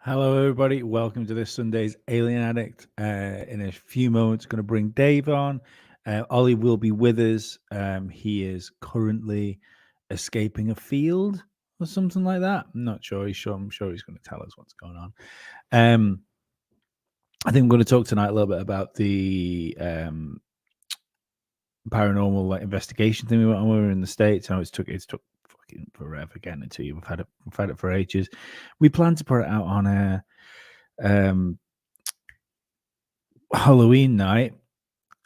Hello, everybody. Welcome to this Sunday's Alien Addict. In a few moments, going to bring Dave on. Ollie will be with us. He is currently escaping a field or something like that. I'm not sure. I'm sure he's going to tell us what's going on. I think we're going to talk tonight a little bit about the paranormal investigation thing we went on. We were in the States. I know it's took fucking forever getting it to you. We've had it for ages. We plan to put it out on a Halloween night,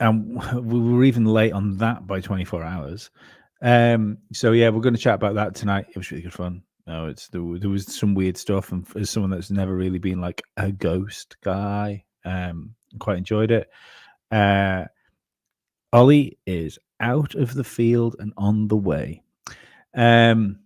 and we were even late on that by 24 hours. So yeah, we're going to chat about that tonight. It was really good fun. No, there was some weird stuff, and as someone that's never really been like a ghost guy, quite enjoyed it. Ollie is out of the field and on the way. And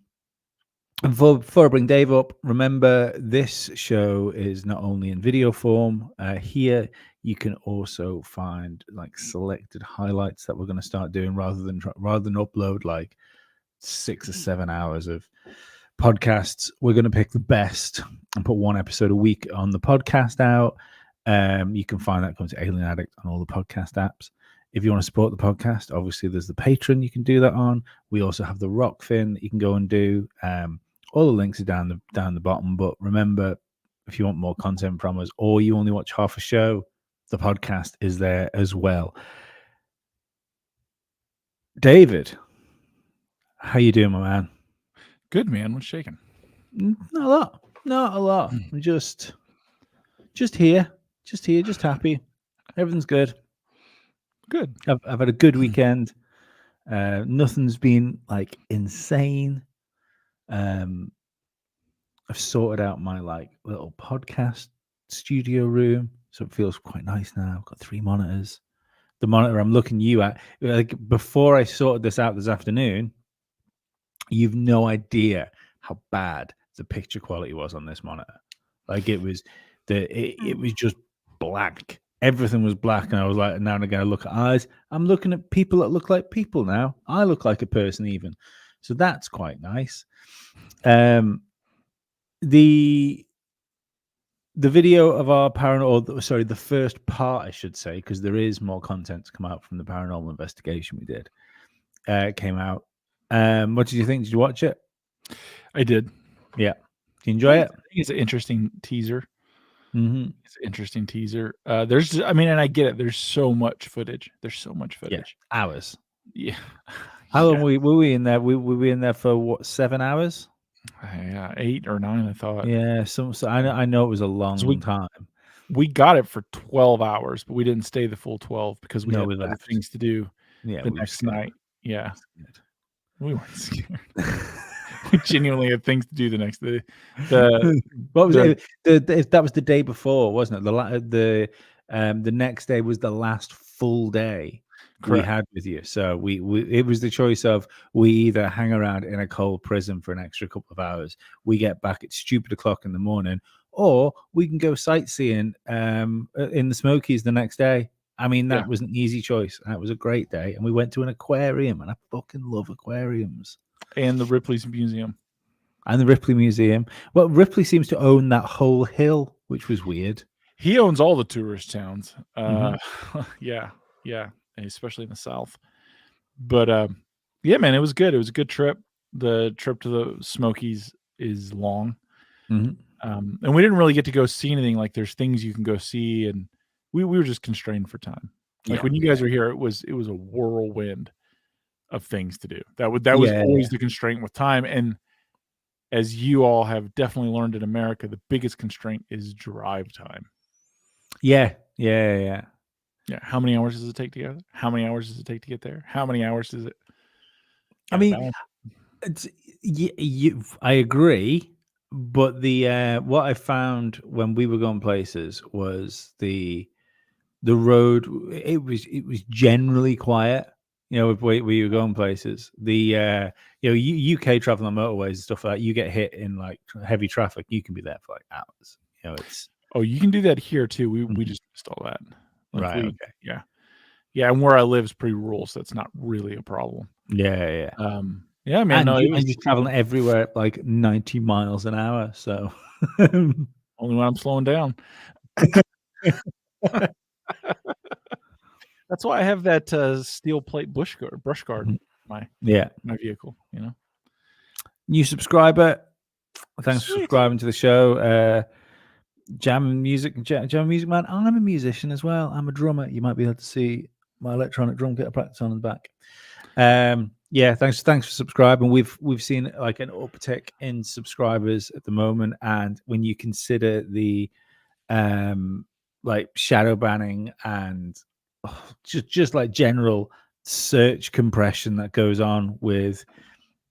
before I bring Dave up, remember this show is not only in video form. Here you can also find like selected highlights that we're going to start doing rather than upload like 6 or 7 hours of podcasts. We're going to pick the best and put one episode a week on the podcast out. You can find that, come to Alien Addict on all the podcast apps. If you want to support the podcast, obviously there's the Patreon you can do that on. We also have the Rock Fin that you can go and do. All the links are down the bottom. But remember, if you want more content from us, or you only watch half a show, the podcast is there as well. David, how you doing, my man? Good, man. What's shaking? Not a lot. I'm just here, just happy. Everything's good. Good. I've had a good weekend. Nothing's been like insane. I've sorted out my like little podcast studio room, so it feels quite nice now. I've got 3 monitors. The monitor I'm looking you at, like before I sorted this out this afternoon, you've no idea how bad the picture quality was on this monitor. Like it was just black. Everything was black, and I was like, now and again I look at eyes. I'm looking at people that look like people now. I look like a person even. So that's quite nice. The video of our paranormal, the first part, I should say, because there is more content to come out from the paranormal investigation we did. Came out. What did you think? Did you watch it? I did. Yeah. Did you enjoy it? It's an interesting teaser. Mm-hmm. It's an interesting teaser. And I get it. There's so much footage. Yeah. Hours. Yeah. How long were we in there? Were we in there for what, 7 hours? Yeah, 8 or 9, I thought. Yeah, so I know it was a long time. We got it for 12 hours, but we didn't stay the full 12 because we had other things to do the next night. Yeah. We weren't scared. We genuinely had things to do the next day. What was it? That was the day before, wasn't it? The next day was the last full day. Correct. We had with you. So it was the choice of we either hang around in a cold prison for an extra couple of hours, we get back at stupid o'clock in the morning, or we can go sightseeing in the Smokies the next day. I mean, that was an easy choice. That was a great day. And we went to an aquarium, and I fucking love aquariums. And the Ripley's Museum. Well, Ripley seems to own that whole hill, which was weird. He owns all the tourist towns. Yeah. Especially in the South. But yeah, man, it was good. It was a good trip. The trip to the Smokies is long. Mm-hmm. And we didn't really get to go see anything. Like there's things you can go see, and we were just constrained for time. Like when you guys were here, it was a whirlwind of things to do. That was always the constraint with time. And as you all have definitely learned in America, the biggest constraint is drive time. Yeah. How many hours does it take to get there? How many hours does it take to get there? How many hours does it? I mean, I agree, but the what I found when we were going places was the road. It was generally quiet. You know, where you were going places. The UK travel on motorways and stuff like that. You get hit in like heavy traffic, you can be there for like hours. You know, it's you can do that here too. We just missed all that. Like right. Okay. Yeah. And where I live is pretty rural, so that's not really a problem. Yeah. Yeah, man. And you're traveling everywhere at like 90 miles an hour. So, well, Only when I'm slowing down. That's why I have that steel plate brush guard in my vehicle. You know, new subscriber. Thanks for sweet. subscribing to the show. Jam music man. I'm a musician as well. I'm a drummer. You might be able to see my electronic drum kit I practice on in the back. Yeah, thanks for subscribing. We've seen like an uptick in subscribers at the moment, and when you consider the like shadow banning and just like general search compression that goes on with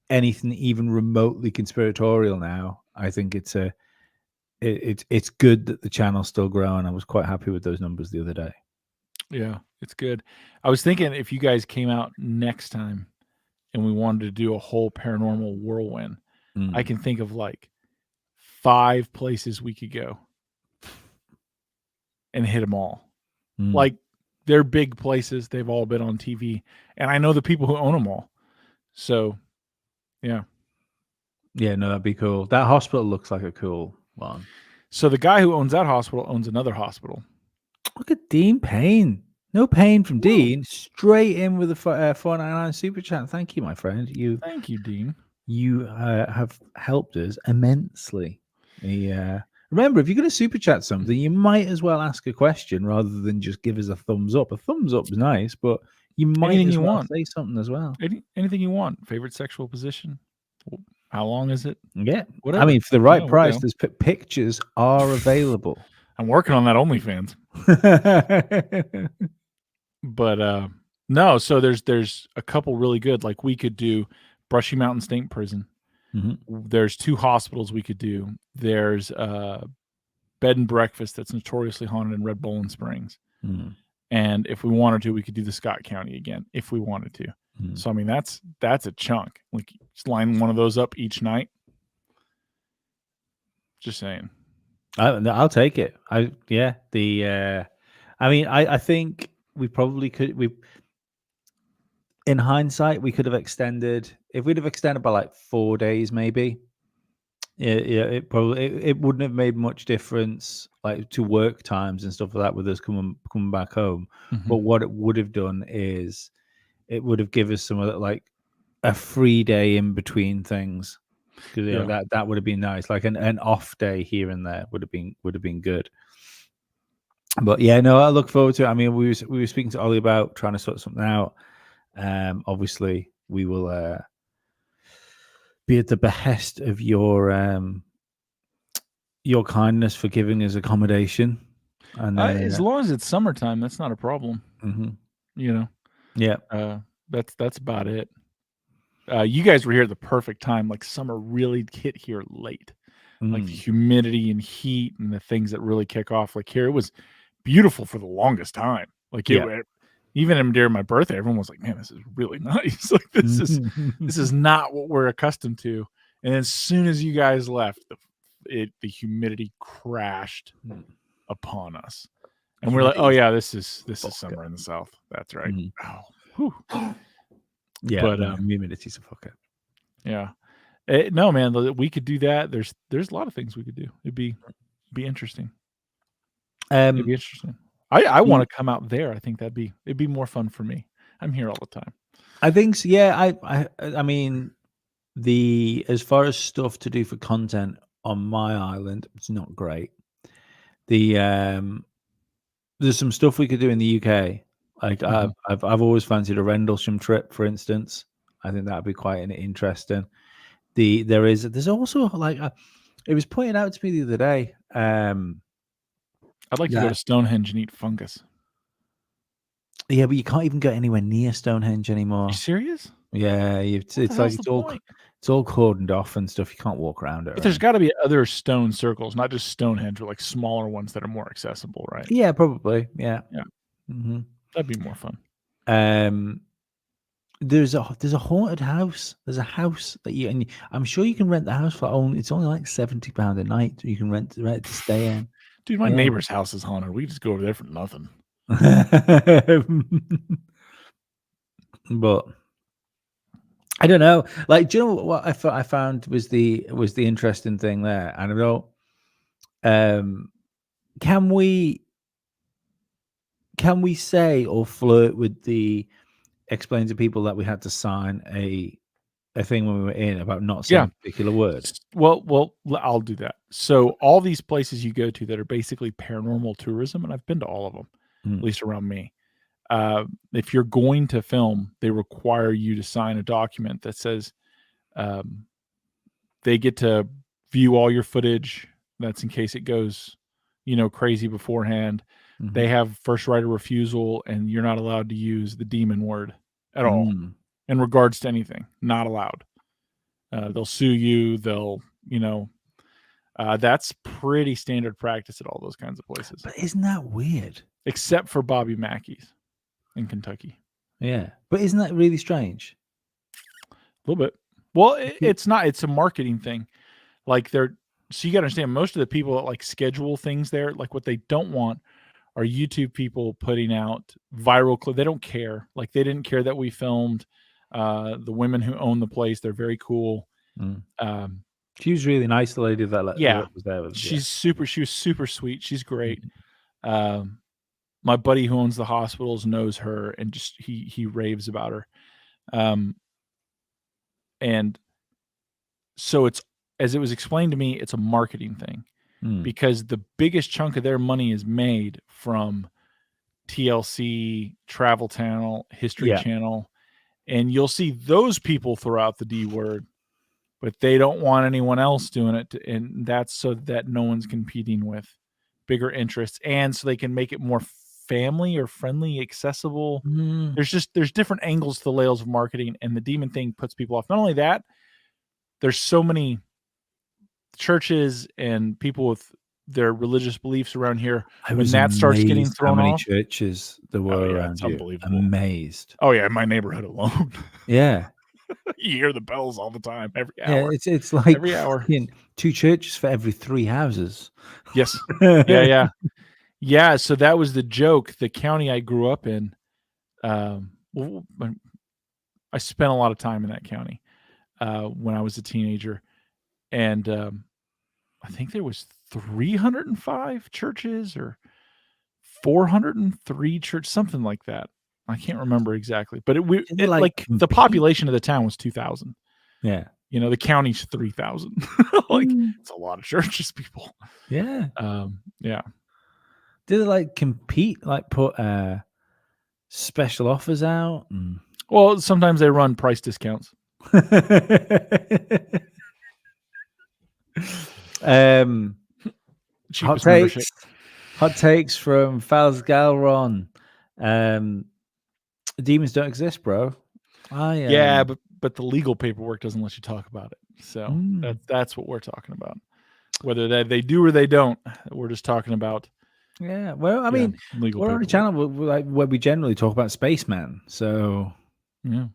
anything even remotely conspiratorial now, I think it's good that the channel's still growing. I was quite happy with those numbers the other day. Yeah, it's good. I was thinking if you guys came out next time and we wanted to do a whole paranormal whirlwind, I can think of like 5 places we could go and hit them all. Like, they're big places. They've all been on TV, and I know the people who own them all. So, yeah. Yeah, no, that'd be cool. That hospital looks like a cool one. So the guy who owns that hospital owns another hospital. Look at Dean Payne. No pain from Dean. Straight in with the 499 super chat. Thank you, my friend. Thank you, Dean. You have helped us immensely. Remember, if you're going to super chat something, you might as well ask a question rather than just give us a thumbs up. A thumbs up is nice, but you might Anything as you well want. say something as well. Anything you want. Favorite sexual position? How long is it? Yeah. Whatever. I mean, for the right price, there's pictures are available. I'm working on that OnlyFans. But no, so there's a couple really good. Like we could do Brushy Mountain State Prison. There's 2 hospitals we could do. There's bed and breakfast that's notoriously haunted in Red Bowling Springs. And if we wanted to, we could do the Scott County again if we wanted to. So I mean, that's a chunk. Like just line one of those up each night. Just saying. I'll take it. I mean, I think we probably could. In hindsight, we could have extended. If we'd have extended by like 4 days, maybe. Yeah, it probably it wouldn't have made much difference, like to work times and stuff like that, with us coming back home. But what it would have done is it would have given us some of like a free day in between things, because that would have been nice. Like an off day here and there would have been good. But yeah, no, I look forward to it. I mean, we were speaking to Ollie about trying to sort something out. Obviously, we will be at the behest of your kindness for giving us accommodation. And as long as it's summertime, that's not a problem. You know. Yeah. That's about it. You guys were here at the perfect time. Like summer really hit here late. Like the humidity and heat and the things that really kick off. Like here, it was beautiful for the longest time. Like even during my birthday, everyone was like, "Man, this is really nice. Like this is not what we're accustomed to." And as soon as you guys left, the humidity crashed upon us, and we're like, "Oh yeah, this is summer in the South." That's right. Yeah, but humidity's a fucker. Yeah, no, man, we could do that. There's a lot of things we could do. It'd be interesting. It'd be interesting. I want to come out there. I think it'd be more fun for me. I'm here all the time. I think so. Yeah, I mean, as far as stuff to do for content on my island, it's not great. There's some stuff we could do in the UK. Like I've always fancied a Rendlesham trip, for instance. I think that'd be quite interesting. There's also like it was pointed out to me the other day. I'd like to go to Stonehenge and eat fungus. Yeah, but you can't even go anywhere near Stonehenge anymore. Are you serious? Yeah, it's like it's all cordoned off and stuff. You can't walk around it. But there's got to be other stone circles, not just Stonehenge, or like smaller ones that are more accessible, right? Yeah, probably. Yeah. That'd be more fun. There's a haunted house. There's a house that I'm sure you can rent the house for it's only like £70 a night. You can rent to stay in. Dude, my neighbor's house is haunted. We just go over there for nothing. But I don't know. Like, do you know what I found was the interesting thing there? I don't know. Can we say or flirt with the explain to people that we had to sign a thing when we were in about not saying a particular word? Well, I'll do that. So all these places you go to that are basically paranormal tourism, and I've been to all of them, at least around me. If you're going to film, they require you to sign a document that says they get to view all your footage. That's in case it goes, crazy beforehand. They have first right of refusal, and you're not allowed to use the demon word at all in regards to anything. Not allowed. They'll sue you. They'll, that's pretty standard practice at all those kinds of places. But isn't that weird? Except for Bobby Mackey's in Kentucky. Yeah. But isn't that really strange? A little bit. Well, it's not. It's a marketing thing. Like so you got to understand, most of the people that like schedule things there, like what they don't want are YouTube people putting out viral clips. They don't care. Like they didn't care that we filmed. The women who own the place, they're very cool. She was really nice, the lady that was there with. She was super sweet. She's great. My buddy who owns the hospitals knows her, and just he raves about her. And so it's, as it was explained to me, it's a marketing thing because the biggest chunk of their money is made from TLC, Travel Channel, History Channel, and you'll see those people throughout the D word, but they don't want anyone else doing it, and that's so that no one's competing with bigger interests, and so they can make it more family or friendly, accessible. There's different angles to the layers of marketing, and the demon thing puts people off. Not only that, there's so many churches and people with their religious beliefs around here. When that starts getting thrown how many off, churches there were around you. Unbelievable. Amazed. Oh yeah, in my neighborhood alone. Yeah. You hear the bells all the time, every hour. Yeah, it's like every hour. 2 churches for every 3 houses. Yes. Yeah. So that was the joke. The county I grew up in, I spent a lot of time in that county when I was a teenager, and I think there was 305 churches or 403 churches, something like that. I can't remember exactly, but like the population of the town was 2,000. Yeah. The county's 3,000. Like it's a lot of churches, people. Yeah. Yeah. Did they like compete, like put special offers out? Well, sometimes they run price discounts. Hot takes from Fals Galron. Demons don't exist, bro. But the legal paperwork doesn't let you talk about it. So that's what we're talking about. Whether they do or they don't, we're just talking about. Yeah, well, I mean, we're on a channel where we generally talk about spacemen. So yeah,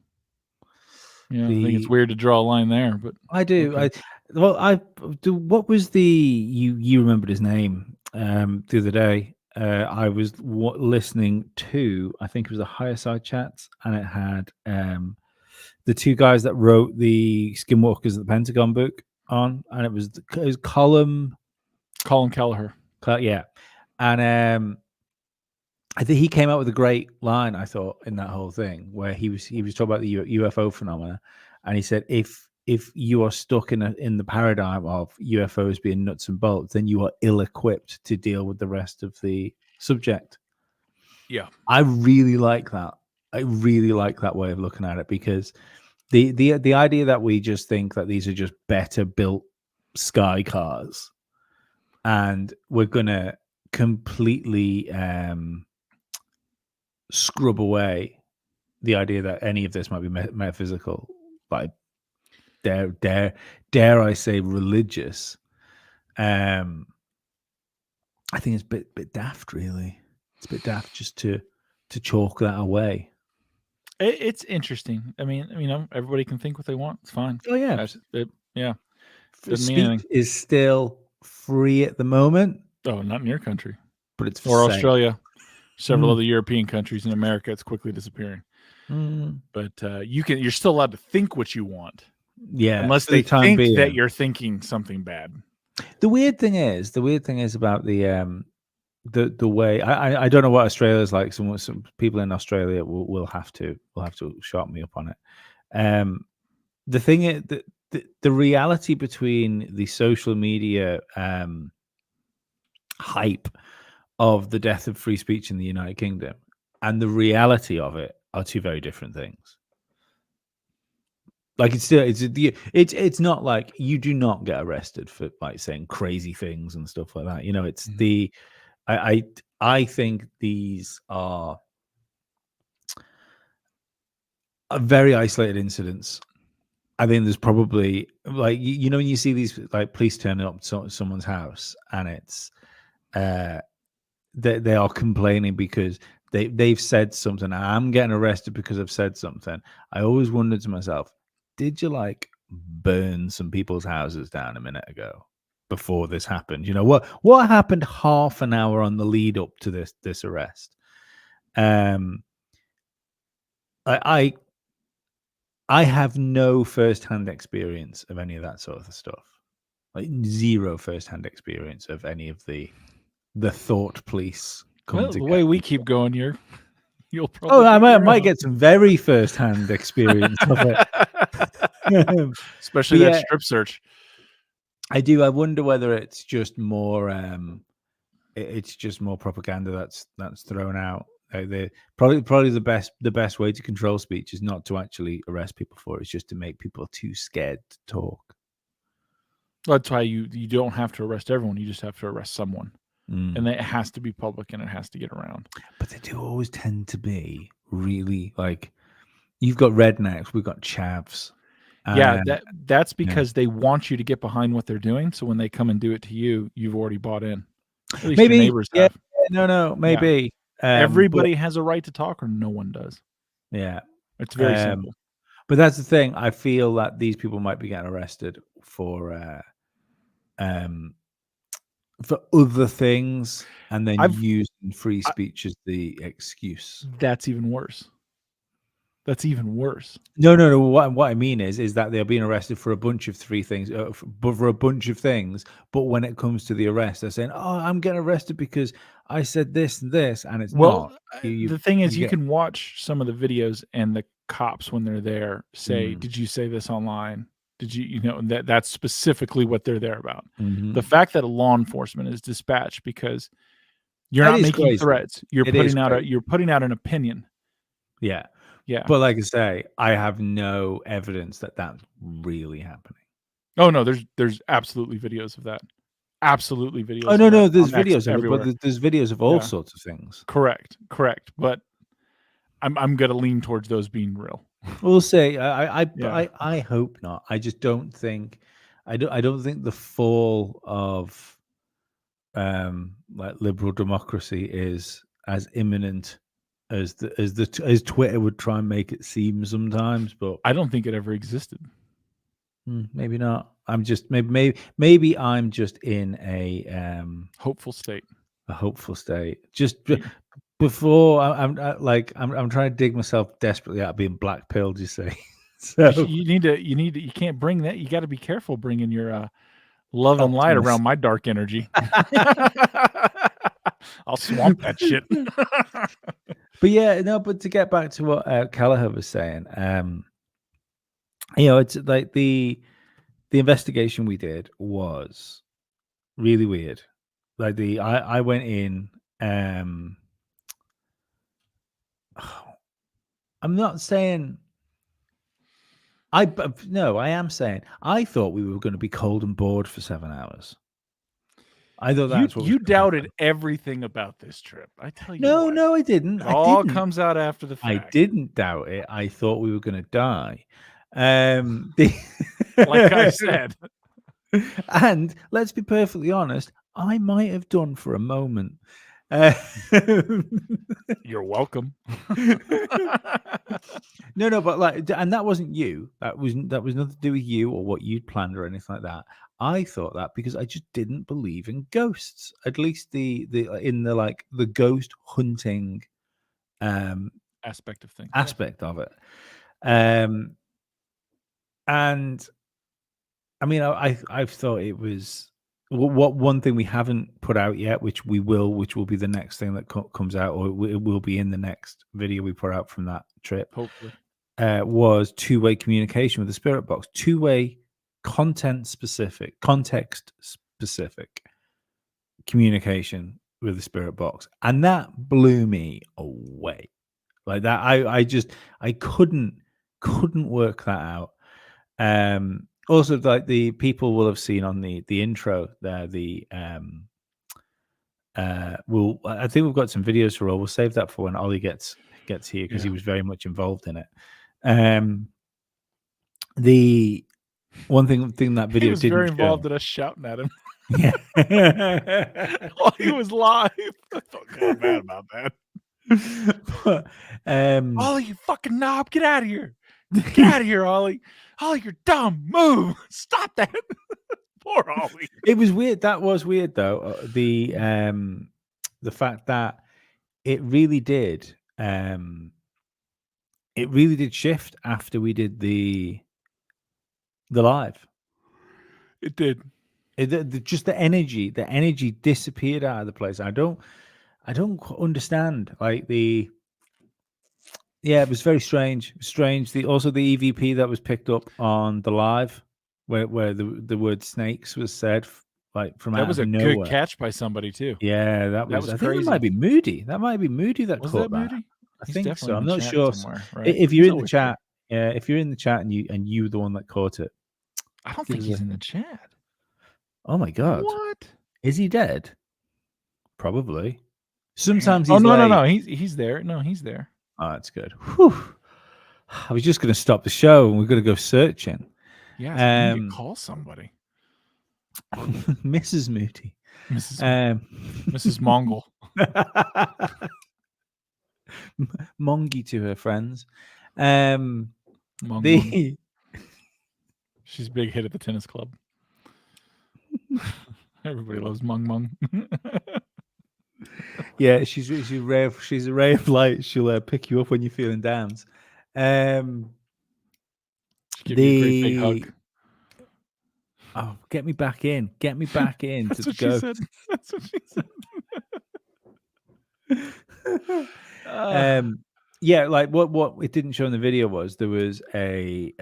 I think it's weird to draw a line there, but I do. Okay. I do. What was the you remembered his name the other day? I was listening to, I think it was the Higher Side Chats, and it had the 2 guys that wrote the Skinwalkers of the Pentagon book on, and it was Colin Kelleher. Yeah, and I think he came out with a great line, I thought, in that whole thing, where he was talking about the UFO phenomena, and he said if you are stuck in the paradigm of UFOs being nuts and bolts, then you are ill-equipped to deal with the rest of the subject. Yeah. I really like that. I really like that way of looking at it, because the idea that we just think that these are just better built sky cars and we're going to completely scrub away the idea that any of this might be metaphysical, like dare I say religious. I think it's a bit daft, really. It's a bit daft just to chalk that away. It's interesting. I mean, everybody can think what they want. It's fine. Oh yeah, yeah. Speech is still free at the moment. Oh, not in your country, but it's or Australia. Several other European countries. In America, it's quickly disappearing. But you're still allowed to think what you want. Yeah, unless they think that you're thinking something bad. The weird thing is about the way I don't know what Australia is like. Some people in Australia will have to sharpen me up on it. The thing is, the reality between the social media hype of the death of free speech in the United Kingdom and the reality of it are two very different things. Like it's not like you do not get arrested for like saying crazy things and stuff like that. You know, it's Mhm. I think these are very isolated incidents. I think there's probably like you know when you see these like police turning up to someone's house and it's uh they are complaining because they've said something. I'm getting arrested because I've said something. I always wondered to myself, did you like burn some people's houses down a minute ago before this happened? You know what happened half an hour on the lead up to this arrest? Um, I I have no first-hand experience of any of that sort of stuff. Like zero first-hand experience of any of the thought police coming Well, to the get way we keep people. going here, you'll Oh, I probably hear might out. get some very first-hand experience of it. Especially But that yeah, strip search. I do. I wonder whether it's just more, it's just more propaganda that's thrown out. The probably the best way to control speech is not to actually arrest people for it. It's just to make people too scared to talk. That's why you don't have to arrest everyone. You just have to arrest someone, and Mm. it has to be public and it has to get around. But they do always tend to be really like you've got rednecks, we've got chavs, Yeah, and that's yeah. because they want you to get behind what they're doing. So when they come and do it to you, you've already bought in. At least your Maybe, neighbors yeah, have. no, Yeah, maybe, but everybody has a right to talk, or no one does. yeah, It's very um, simple. but that's the thing. I feel that these people might be getting arrested um, for other things, and then I've using free I, speech as the excuse. that's even worse. That's even worse. No. What I mean is that they're being arrested for a bunch of three things, but for a bunch of things. But when it comes to the arrest, they're saying, "Oh, I'm getting arrested because I said this and this," and it's Well, not. You the thing is, you you get. can watch some of the videos, and the cops, when they're there, say, Mm, "Did you say this online? Did you, that's specifically what they're there about." The mhm. fact that a law enforcement is dispatched because you're It not is making crazy. threats, It is you're crazy. putting out an opinion. Yeah. Yeah. But like I say, I have no evidence that that's really happening. Oh no, there's absolutely videos of that. Absolutely Oh, videos of no, that no, there's on X videos of it, but everywhere. there's videos of all Yeah. sorts of things. Correct. But I'm gonna lean towards those being real. We'll see. Yeah. I hope not. I just don't think I don't think the fall of like liberal democracy is as imminent as Twitter would try and make it seem sometimes, but I don't think it ever existed. maybe not. I'm just maybe I'm just in Hopeful state. a hopeful state. Just Yeah. before I'm trying to dig myself desperately out of being black pilled. You see, You, so you need to, you can't bring that. You got to be careful bringing your love and light optimist. around my dark energy. I'll swamp that shit. But yeah, no. But to get back to what Callagher was saying, you know, it's like the investigation we did was really weird. Like I went in. I'm not saying no, I am saying I thought we were going to be cold and bored for 7 hours. I thought that's what was You going to doubted happen. everything about this trip. I tell you No, what, no, I didn't. it I all didn't. comes out after the I fact. didn't doubt it. I thought we were going to die. The Like I said, and let's be perfectly honest, I might have done for a moment. Um, you're welcome. no, but like, and that wasn't you. That was nothing to do with you or what you'd planned or anything like that. I thought that because I just didn't believe in ghosts. At least the in the like the ghost hunting um Aspect of things. aspect of it. Um and I mean I've thought it was what one thing we haven't put out yet, which we will, which will be the next thing that comes out, or it will be in the next video we put out from that trip, hopefully, was two-way communication with the spirit box, two-way context specific communication with the spirit box, and that blew me away. Like that, I couldn't work that out. Also, like the people will have seen on the intro there, I think we've got some videos to roll. We'll save that for when Ollie gets here, because he was very much involved in it. The one thing that video he was didn't very involved show. in us shouting at him. Yeah. While he was live. I felt kind of bad about that. But, Ollie, you fucking knob, get out of here. Get out of here, Ollie. Ollie, you're dumb. Move. Stop that. Poor Ollie. It was weird. That was weird, though. The fact that it really did shift after we did the live. It did. Just the energy disappeared out of the place. I don't understand. Like it was very strange. Also the EVP that was picked up on the live, where the word snakes was said, like from that was a nowhere. good catch by somebody too. Yeah, that was I crazy. think it might be Moody. That might be Moody that was caught that. Moody? I He's think so. I'm not sure. Somewhere, right? If you're in the chat, if you're in the chat and you're the one that caught it, I don't think he's in the chat. Oh my god! What? Is he dead? Probably. Sometimes he's. Oh no! He's there. No, he's there. Oh, that's good. Whew. I was just going to stop the show and we're going to go searching. Yeah, so we need to call somebody. Mrs. Moody. Mrs. Mongol. Mongy to her friends. She's a big hit at the tennis club. Everybody loves Mung Mung. Yeah, she's a ray of light. She'll pick you up when you're feeling downs. She'll give you a great big hug. Oh, get me back in. Get me back in. That's what she said. That's what she said. Yeah, like what it didn't show in the video was there was a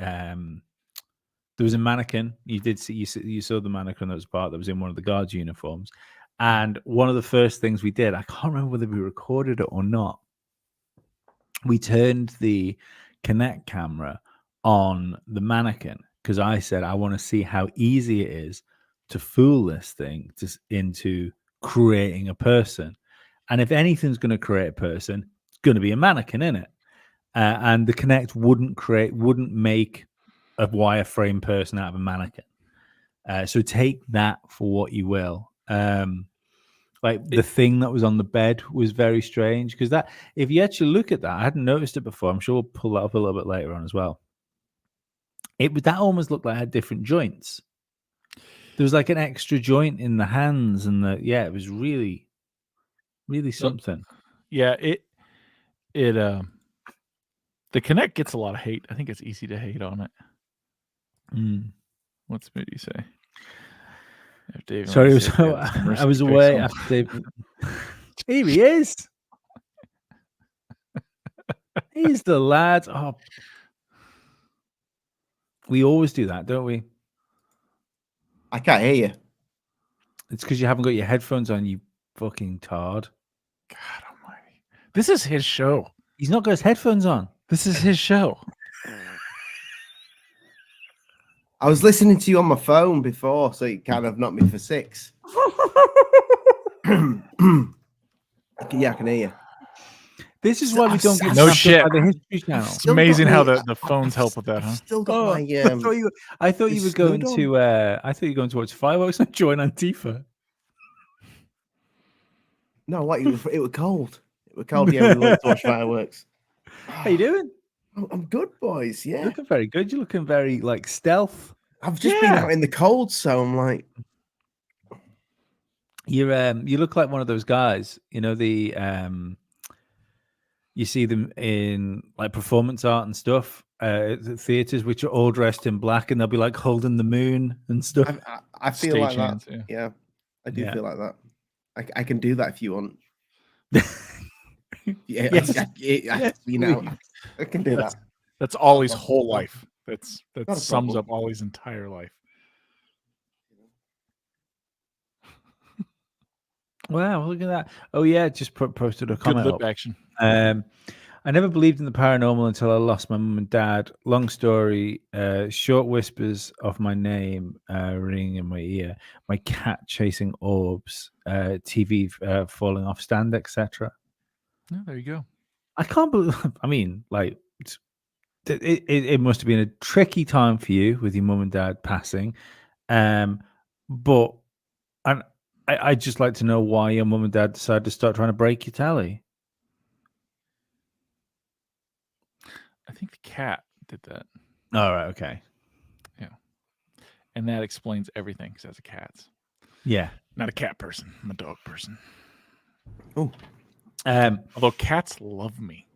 mannequin. You saw the mannequin that was in one of the guards' uniforms. And one of the first things we did, I can't remember whether we recorded it or not, we turned the Kinect camera on the mannequin, because I said I want to see how easy it is to fool this thing into creating a person. And if anything's going to create a person, it's going to be a mannequin, isn't it? And the Kinect wouldn't make a wireframe person out of a mannequin. So take that for what you will. The thing that was on the bed was very strange, because that, if you actually look at that, I hadn't noticed it before. I'm sure we'll pull that up a little bit later on as well. That almost looked like it had different joints. There was like an extra joint in the hands, and it was really, really something. Yeah, the Kinect gets a lot of hate. I think it's easy to hate on it. What's Moody say? Sorry, I was away after David. Here he is. He's the lad. Oh, we always do that, don't we? I can't hear you. It's because you haven't got your headphones on, you fucking tard. God almighty. This is his show. He's not got his headphones on. This is his show. I was listening to you on my phone before, so it kind of knocked me for 6. Yeah, I can hear you. This is why we don't get no shit. By the History Channel. It's amazing how the phones help with that, huh? Still got my. I thought you were going to. I thought you were going to watch fireworks and join Antifa. No, what? It was cold. It was cold. Yeah, we love to watch fireworks. How you doing? I'm good, boys. Yeah, you're looking very good. You're looking very like stealth. I've just been out in the cold, so I'm like. You look like one of those guys. You know the you see them in like performance art and stuff, theaters, which are all dressed in black, and they'll be like holding the moon and stuff. I feel like that. Yeah. I do feel like that. I can do that if you want. Yeah, Yes. you know, I can do that. That's Ollie's whole life. That sums problem. up Ollie's entire life. Wow, look at that. Oh yeah, just posted a Good comment lip up. action. I never believed in the paranormal until I lost my mum and dad. Long story, short whispers of my name ringing in my ear, my cat chasing orbs, TV falling off stand, etc. Yeah, there you go. I can't believe, I mean, like, it must have been a tricky time for you with your mum and dad passing. But I'd just like to know why your mum and dad decided to start trying to break your telly. I think the cat did that. All right, okay. Yeah. And that explains everything because that's a cat. Yeah. Not a cat person. I'm a dog person. Oh. Although cats love me.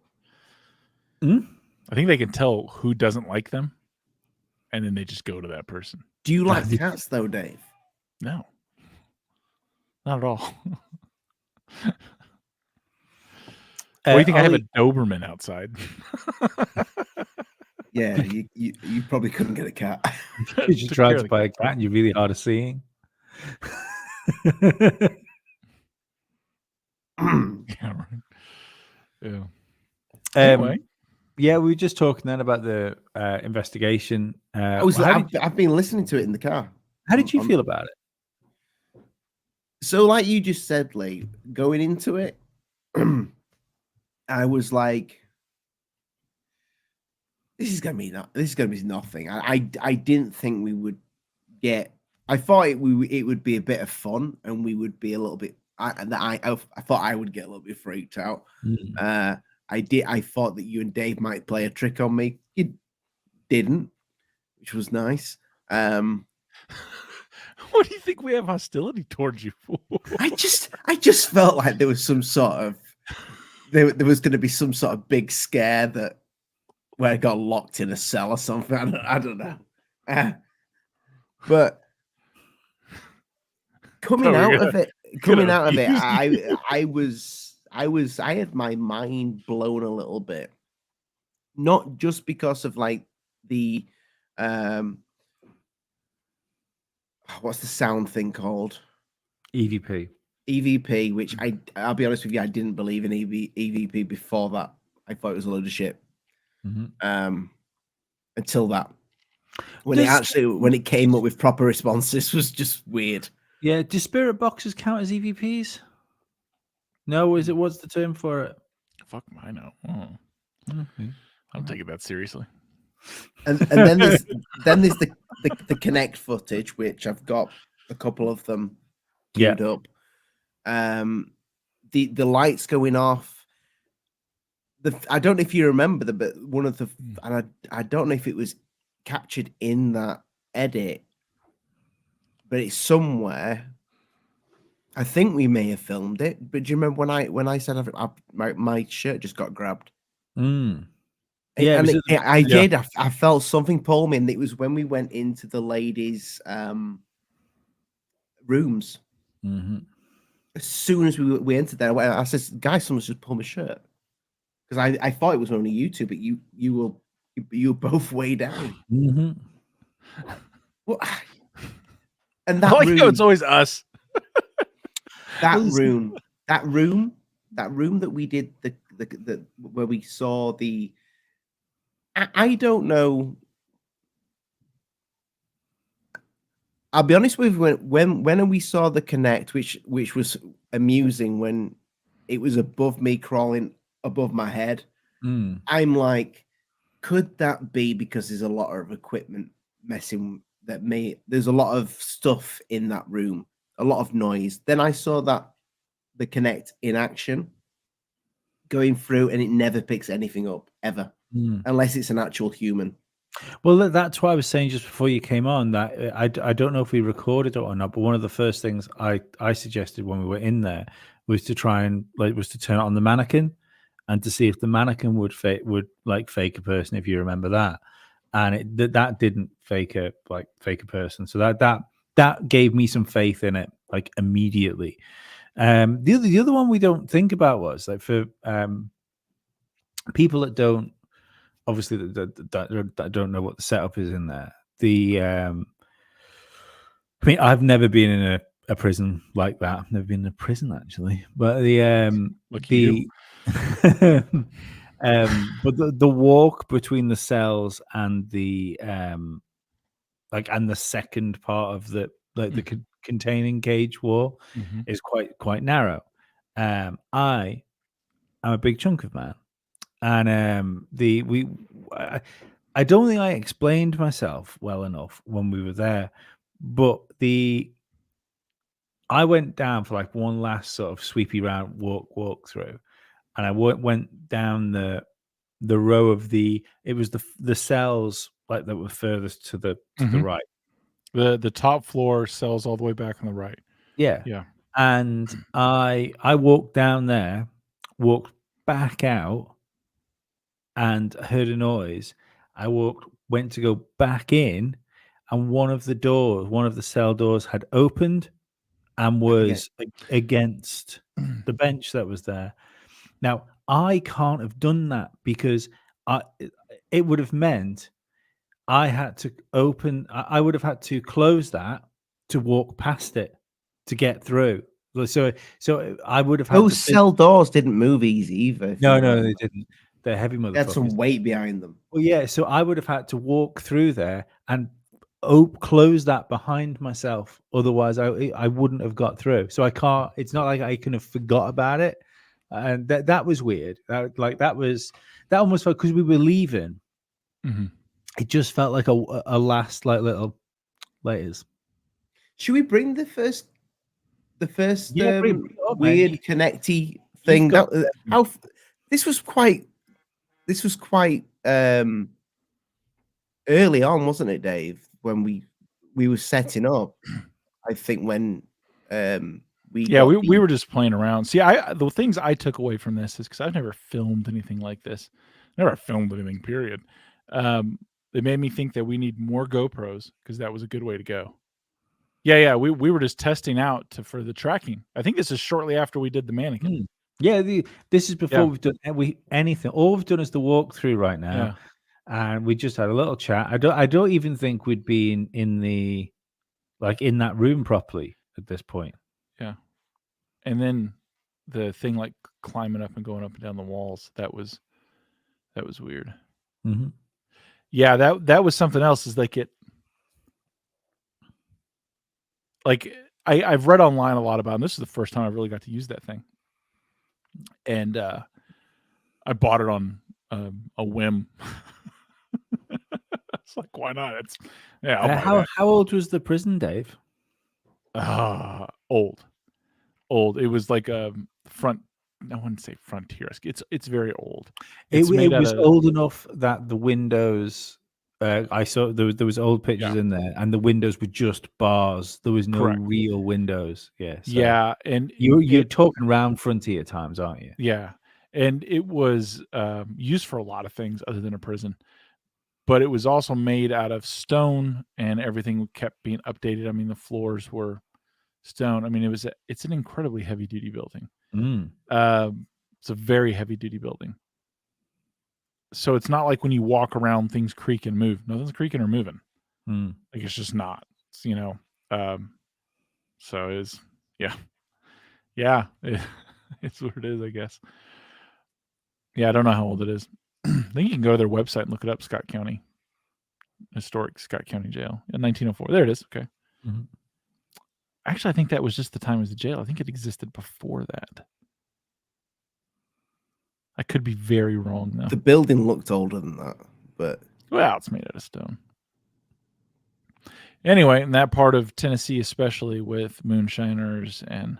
Hmm? I think they can tell who doesn't like them, and then they just go to that person. Do you like cats though, Dave? No. Not at all. What do you think? I have a Doberman outside. Yeah, you probably couldn't get a cat. You just tried to buy a cat and you're really hard of seeing. Yeah, right. Yeah. Anyway. Yeah, we were just talking then about the investigation. I've been listening to it in the car. How did you feel about it? So, like you just said, Lee, going into it, I was like, "This is gonna be nothing." I didn't think we would get. I thought it would be a bit of fun, and we would be a little bit. I thought I would get a little bit freaked out. I thought that you and Dave might play a trick on me. You didn't, which was nice. What do you think we have hostility towards you for? I just felt like there was some sort of there was going to be some sort of big scare where I got locked in a cell or something. I don't know. But coming out of it, I had my mind blown a little bit. Not just because of like the what's the sound thing called? EVP, which I'll be honest with you, I didn't believe in EVP before that. I thought it was a load of shit. Until that. When it came up with proper responses was just weird. Yeah, do spirit boxes count as EVPs? No, what's the term for it? Fuck I know. I don't take it that seriously. And then there's the Connect footage, which I've got a couple of them queued up. The lights going off. I don't know if you remember but one of the and I don't know if it was captured in that edit, but it's somewhere. I think we may have filmed it, but do you remember when I said my shirt just got grabbed? Yeah, I did. I felt something pull me, and it was when we went into the ladies' rooms. As soon as we entered there, I said, "Guys, someone's just pulled my shirt," because I thought it was only you two, but you were both way down. Well, and that room, it's always us. that room that we did the where we saw the. I don't know. I'll be honest with you. When we saw the Connect, which was amusing when it was above me, crawling above my head. I'm like, could that be because there's a lot of equipment messing that there's a lot of stuff in that room, a lot of noise. Then I saw the Connect in action going through, and it never picks anything up ever. Unless it's an actual human. Well, that's why I was saying just before you came on that I don't know if we recorded it or not, but one of the first things I suggested when we were in there was to try and turn it on the mannequin and to see if the mannequin would fake a person, if you remember that, and that didn't fake a person, so that gave me some faith in it like immediately. The other one we don't think about was like for people that don't obviously that don't know what the setup is in there. I mean, I've never been in a prison like that. I've never been in a prison actually, but Look you. but the walk between the cells and the and the second part of the containing cage wall is quite narrow. I am a big chunk of man, and I don't think I explained myself well enough when we were there, but I went down for like one last sort of sweepy round walk through, and I went down the row of it was the cells like that were furthest to the right. The top floor cells all the way back on the right. Yeah. Yeah. And I walked down there, walked back out, and heard a noise. I went to go back in, and one of the cell doors had opened and was against the bench that was there. Now, I can't have done that because it would have meant I had to I would have had to close that to walk past it to get through. So I would have had those cell doors didn't move easy either. No, they didn't. They're heavy motherfuckers. They had some weight behind them. Well, yeah. So I would have had to walk through there and close that behind myself. Otherwise, I wouldn't have got through. So I can't. It's not like I can have forgot about it. And that was weird. That almost felt because we were leaving. It just felt like a last like little laters. Should we bring the first weird connecty thing? This was quite early on, wasn't it, Dave? When we were setting up, I think when we were just playing around. See, the things I took away from this is because I've never filmed anything like this, never filmed anything. Period. It made me think that we need more GoPros because that was a good way to go. Yeah. We were just testing out for the tracking. I think this is shortly after we did the mannequin. Yeah, this is before we've done anything. All we've done is the walkthrough right now, and we just had a little chat. I don't even think we'd be in that room properly at this point. Yeah, and then the thing like climbing up and going up and down the walls, that was weird. Yeah, that was something else. Is like I've read online a lot about it, and this is the first time I really got to use that thing. And I bought it on a whim. It's like, why not? How old was the prison, Dave? Old. It was like a front. I wouldn't say frontier. It's very old. It was old enough that the windows. I saw there was old pictures in there, and the windows were just bars. There was no real windows. Yeah. So yeah, and you're talking round frontier times, aren't you? Yeah, and it was used for a lot of things other than a prison, but it was also made out of stone, and everything kept being updated. I mean, the floors were stone. I mean, it's an incredibly heavy duty building. It's a very heavy duty building. So it's not like when you walk around things creak and move. Nothing's creaking or moving. Like it's just not. It's, so it's it's what it is, I guess. Yeah, I don't know how old it is. I think you can go to their website and look it up. Scott County, historic Scott County Jail in 1904. There it is. Okay. Actually, I think that was just the time it was the jail. I think it existed before that. I could be very wrong, though. The building looked older than that, but it's made out of stone. Anyway, in that part of Tennessee, especially with moonshiners and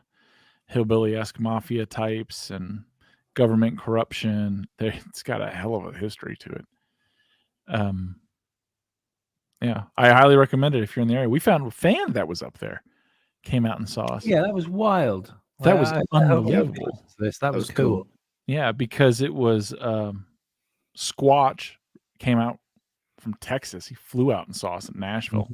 hillbilly-esque mafia types and government corruption, it's got a hell of a history to it. Yeah, I highly recommend it if you're in the area. We found a fan that was up there, came out and saw us. Yeah, that was wild. That was unbelievable. That was cool. Yeah, because it was Squatch came out from Texas. He flew out and saw us in Nashville.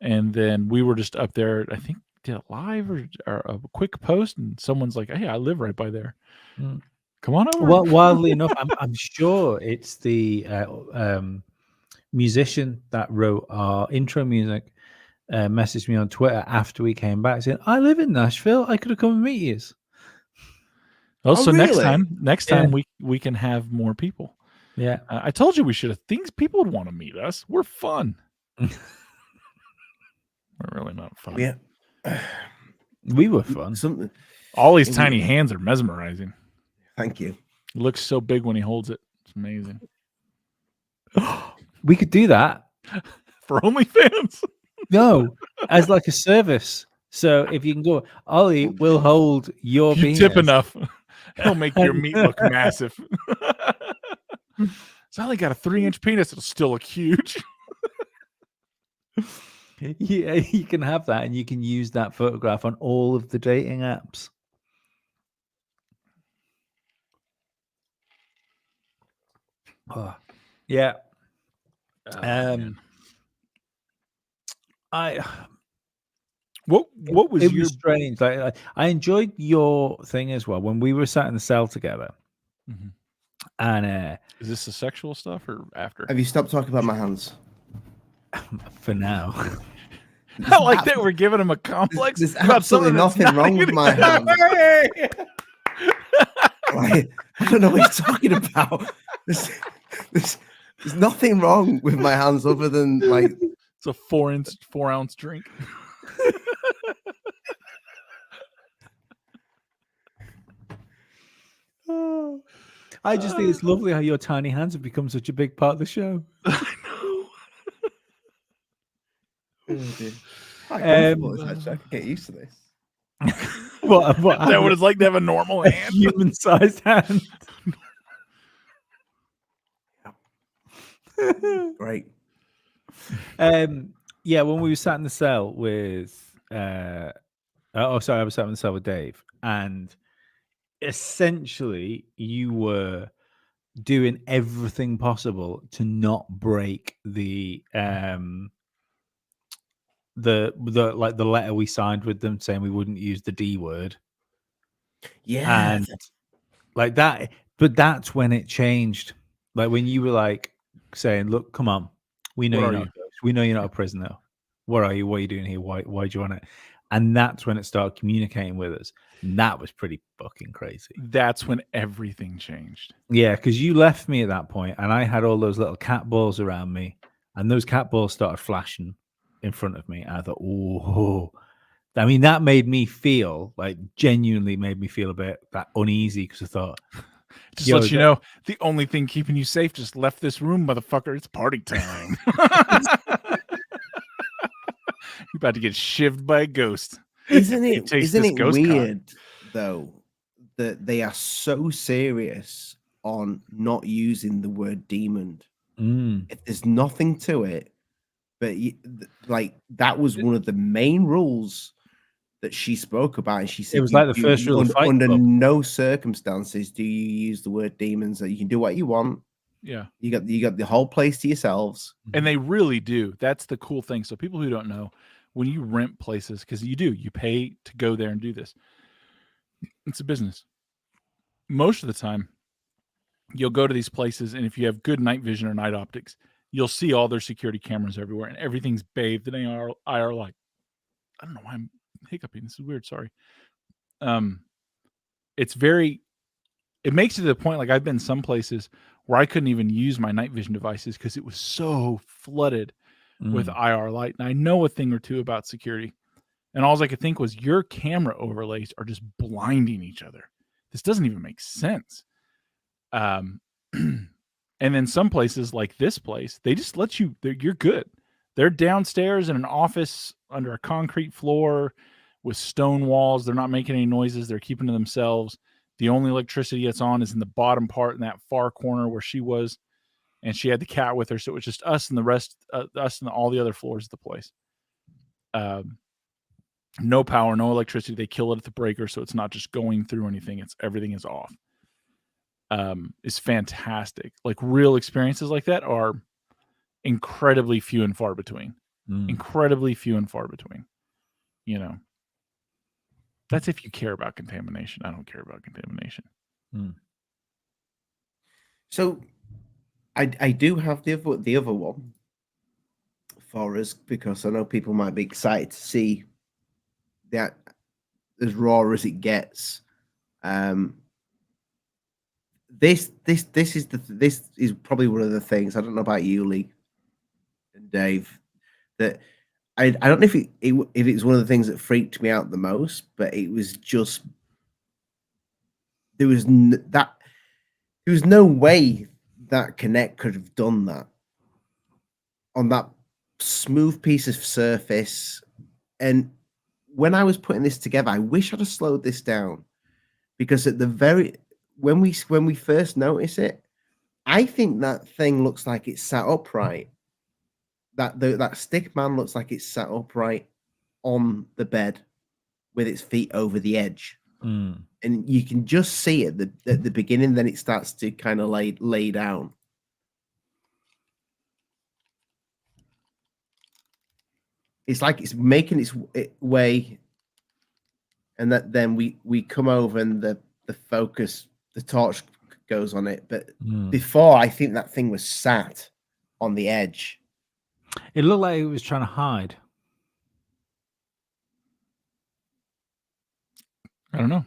And then we were just up there. I think did a live or a quick post, and someone's like, "Hey, I live right by there. Mm. Come on over." Well, wildly enough, I'm sure it's the musician that wrote our intro music. Messaged me on Twitter after we came back saying, "I live in Nashville. I could have come and meet you." Oh, so next really? time we can have more people. Yeah. I told you we should have things. People would want to meet us. We're fun. We're really not fun. Yeah. We were fun. All these tiny hands are mesmerizing. Thank you. It looks so big when he holds it. It's amazing. We could do that for OnlyFans. No, as like a service. So if you can go, Ollie will hold your penis. Tip enough, he'll make your meat look massive. It's only got a 3-inch penis. It'll still look huge. Yeah, you can have that, and you can use that photograph on all of the dating apps. Oh, yeah. What was your strange? Like I enjoyed your thing as well when we were sat in the cell together. Mm-hmm. And is this the sexual stuff or after? Have you stopped talking about my hands? For now. I like that we're giving him a complex. There's absolutely nothing wrong with my hands. I don't know what you're talking about. There's nothing wrong with my hands other than like it's a 4-ounce drink. I just think it's lovely how your tiny hands have become such a big part of the show. I know. I can get used to this. What is that what it's like to have a normal hand? Human-sized hand. Great. Yeah, when we were sat in the cell with I was sat in the cell with Dave, and essentially you were doing everything possible to not break the letter we signed with them saying we wouldn't use the D word. Yeah. And like that, but that's when it changed. Like when you were like saying, "Look, come on, we know you're not a prisoner. What are you? What are you doing here? Why do you want it?" And that's when it started communicating with us. And that was pretty fucking crazy. That's when everything changed. Yeah, because you left me at that point, and I had all those little cat balls around me, and those cat balls started flashing in front of me. And I thought, oh, I mean, that made me feel like genuinely made me feel a bit that uneasy because I thought, just let you know, the only thing keeping you safe just left this room, motherfucker. It's party time. You're about to get shivved by a ghost. Isn't it weird though that they are so serious on not using the word demon? If there's nothing to it, but like that was one of the main rules that she spoke about, and she said it was like the first rule. Under no circumstances do you use the word demons. That you can do what you want. Yeah, you got the whole place to yourselves, and they really do. That's the cool thing. So people who don't know, when you rent places, because you pay to go there and do this. It's a business. Most of the time, you'll go to these places, and if you have good night vision or night optics, you'll see all their security cameras everywhere, and everything's bathed in IR light. I don't know why I'm hiccuping. This is weird. Sorry. It makes it to the point, like I've been some places where I couldn't even use my night vision devices because it was so flooded with IR light. And I know a thing or two about security. And all I could think was your camera overlays are just blinding each other. This doesn't even make sense. And then some places like this place, they just let you, you're good. They're downstairs in an office under a concrete floor with stone walls. They're not making any noises. They're keeping to themselves. The only electricity that's on is in the bottom part in that far corner where she was. And she had the cat with her. So it was just us and the rest, us and all the other floors of the place. No power, no electricity. They kill it at the breaker. So it's not just going through anything. Everything is off. It's fantastic. Like real experiences like that are incredibly few and far between. Incredibly few and far between, you know? That's if you care about contamination. I don't care about contamination. So I do have the other one for us, because I know people might be excited to see that as raw as it gets. This is probably one of the things, I don't know about you, Lee and Dave, that I don't know if it's one of the things that freaked me out the most, but it was just there was no way that Kinect could have done that on that smooth piece of surface. And when I was putting this together, I wish I'd have slowed this down, because at the when we first notice it, I think that thing looks like it's sat upright. That stick man looks like it's sat upright on the bed with its feet over the edge. And you can just see it at the beginning, then it starts to kind of lay down. It's like it's making its way, and then we come over and the focus, the torch goes on it. But before, I think that thing was sat on the edge. It looked like it was trying to hide. I don't know.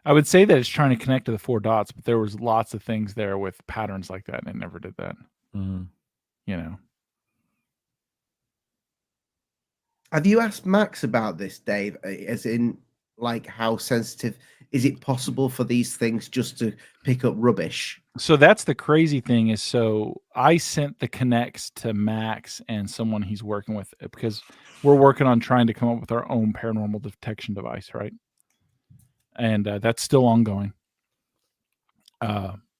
I would say that it's trying to connect to the 4 dots, but there was lots of things there with patterns like that, and it never did that. You know. Have you asked Max about this, Dave? As in, like, how sensitive is it possible for these things just to pick up rubbish? So that's the crazy thing is, so I sent the Kinects to Max and someone he's working with, because we're working on trying to come up with our own paranormal detection device, right? And that's still ongoing.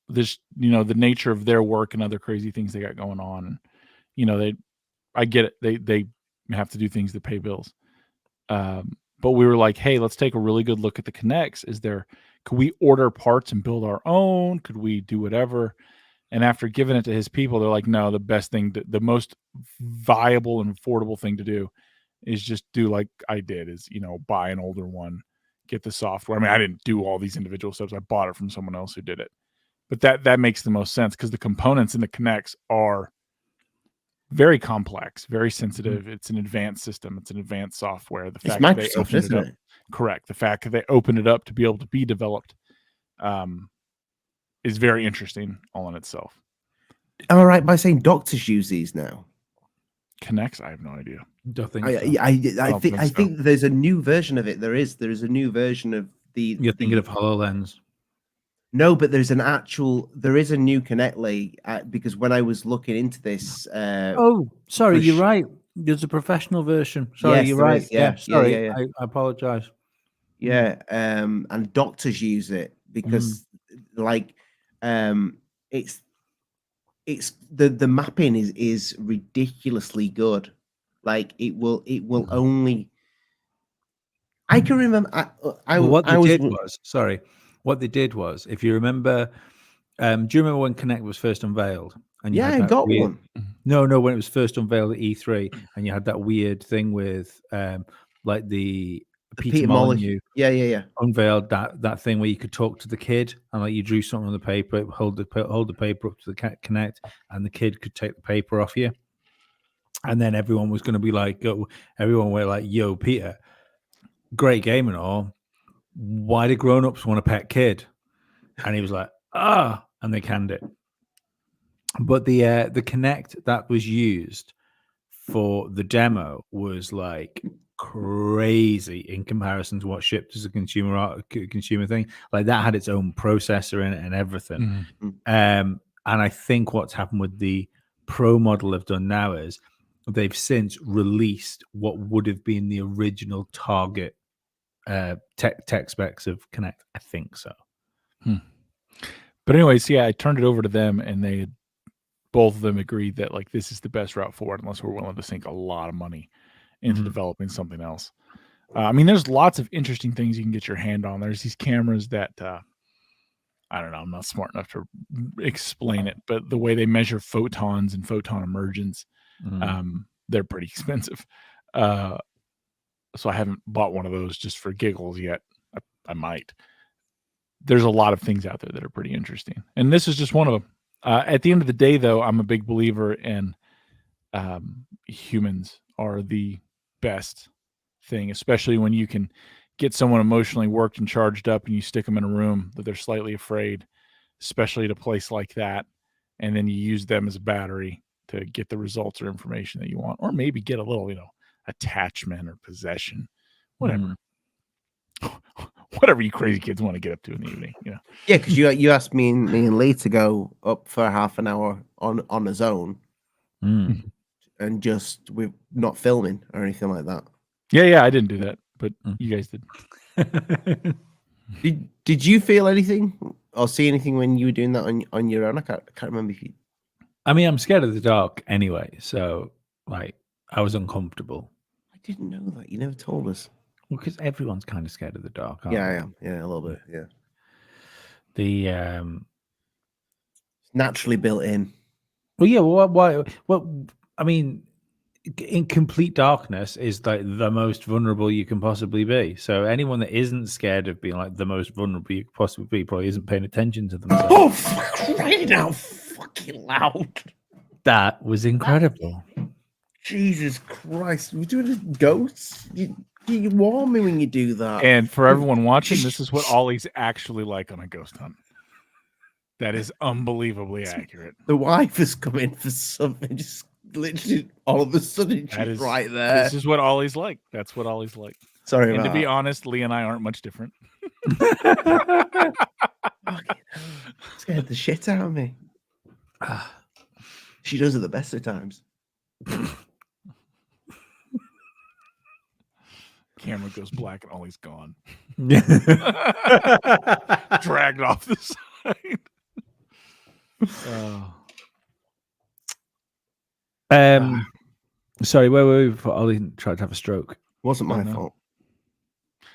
This, the nature of their work and other crazy things they got going on, and I get it. They have to do things to pay bills. But we were like, hey, let's take a really good look at the Kinects. Could we order parts and build our own? Could we do whatever? And after giving it to his people, they're like, no, the most viable and affordable thing to do is just do like I did, is, buy an older one, get the software. I mean, I didn't do all these individual steps. I bought it from someone else who did it. But that makes the most sense, because the components in the Kinects are very complex, very sensitive. It's an advanced system. It's an advanced software. The fact that they opened it up, correct. The fact that they opened it up to be able to be developed is very interesting all in itself. Am I right by saying doctors use these now? Kinects? I have no idea. Don't think so. I think there's a new version of it. There is a new version of the. You're thinking of HoloLens. No, but there is a new Kinect, because when I was looking into this. Sorry, you're right. There's a professional version. Sorry, yes, you're right. Yeah, sorry, yeah. I apologize. Yeah, and doctors use it because, it's the mapping is ridiculously good. Like it will only. I can remember. What they did was, if you remember, do you remember when Kinect was first unveiled? And I got one. No, when it was first unveiled at E3, and you had that weird thing with, like the Peter Molyneux. Yeah. Unveiled that thing where you could talk to the kid, and like you drew something on the paper, hold the paper up to the Kinect, and the kid could take the paper off you. And then everyone was going to be like, everyone were like, "Yo, Peter, great game and all. Why do grown-ups want a pet kid?" And he was like, and they canned it. But the Kinect that was used for the demo was like crazy in comparison to what shipped as a consumer thing. Like that had its own processor in it and everything. And I think what's happened with the Pro model they've done now is they've since released what would have been the original target tech specs of Kinect. I think so. But anyways, yeah, I turned it over to them, and both of them agreed that like this is the best route forward, unless we're willing to sink a lot of money into developing something else. I mean, there's lots of interesting things you can get your hand on. There's these cameras that I don't know, I'm not smart enough to explain it, but the way they measure photons and photon emergence, they're pretty expensive. so I haven't bought one of those just for giggles yet. I might. There's a lot of things out there that are pretty interesting, and this is just one of them. At the end of the day, though, I'm a big believer in humans are the best thing, especially when you can get someone emotionally worked and charged up and you stick them in a room that they're slightly afraid, especially at a place like that, and then you use them as a battery to get the results or information that you want, or maybe get a little, attachment or possession, whatever. Whatever you crazy kids want to get up to in the evening, Yeah, because you asked me and Lee to go up for half an hour on his own, and just we're not filming or anything like that. Yeah, I didn't do that, but you guys did. Did you feel anything or see anything when you were doing that on your own? I can't remember if you. I mean, I'm scared of the dark anyway, so like I was uncomfortable. I didn't know that. You never told us. Well, because everyone's kind of scared of the dark, aren't Yeah, they? I am. Yeah, a little bit. Yeah. The naturally built in. Well, yeah. Why? What? I mean, in complete darkness is like the most vulnerable you can possibly be. So anyone that isn't scared of being like the most vulnerable you could possibly be probably isn't paying attention to themselves. Oh, fuck, right now, fucking loud. That was incredible. Jesus Christ. We're doing ghosts? You warn me when you do that. And for everyone watching, this is what Ollie's actually like on a ghost hunt. That is unbelievably accurate. The wife has come in for something, just literally all of a sudden she's right there. This is what Ollie's like. That's what Ollie's like. Sorry and about to be that. honest, Lee and I aren't much different. Scared the shit out of me. She does at the best of times. Camera goes black and Ollie's gone. Dragged off the side. Sorry, where were we before Ollie tried to have a stroke? Wasn't my fault.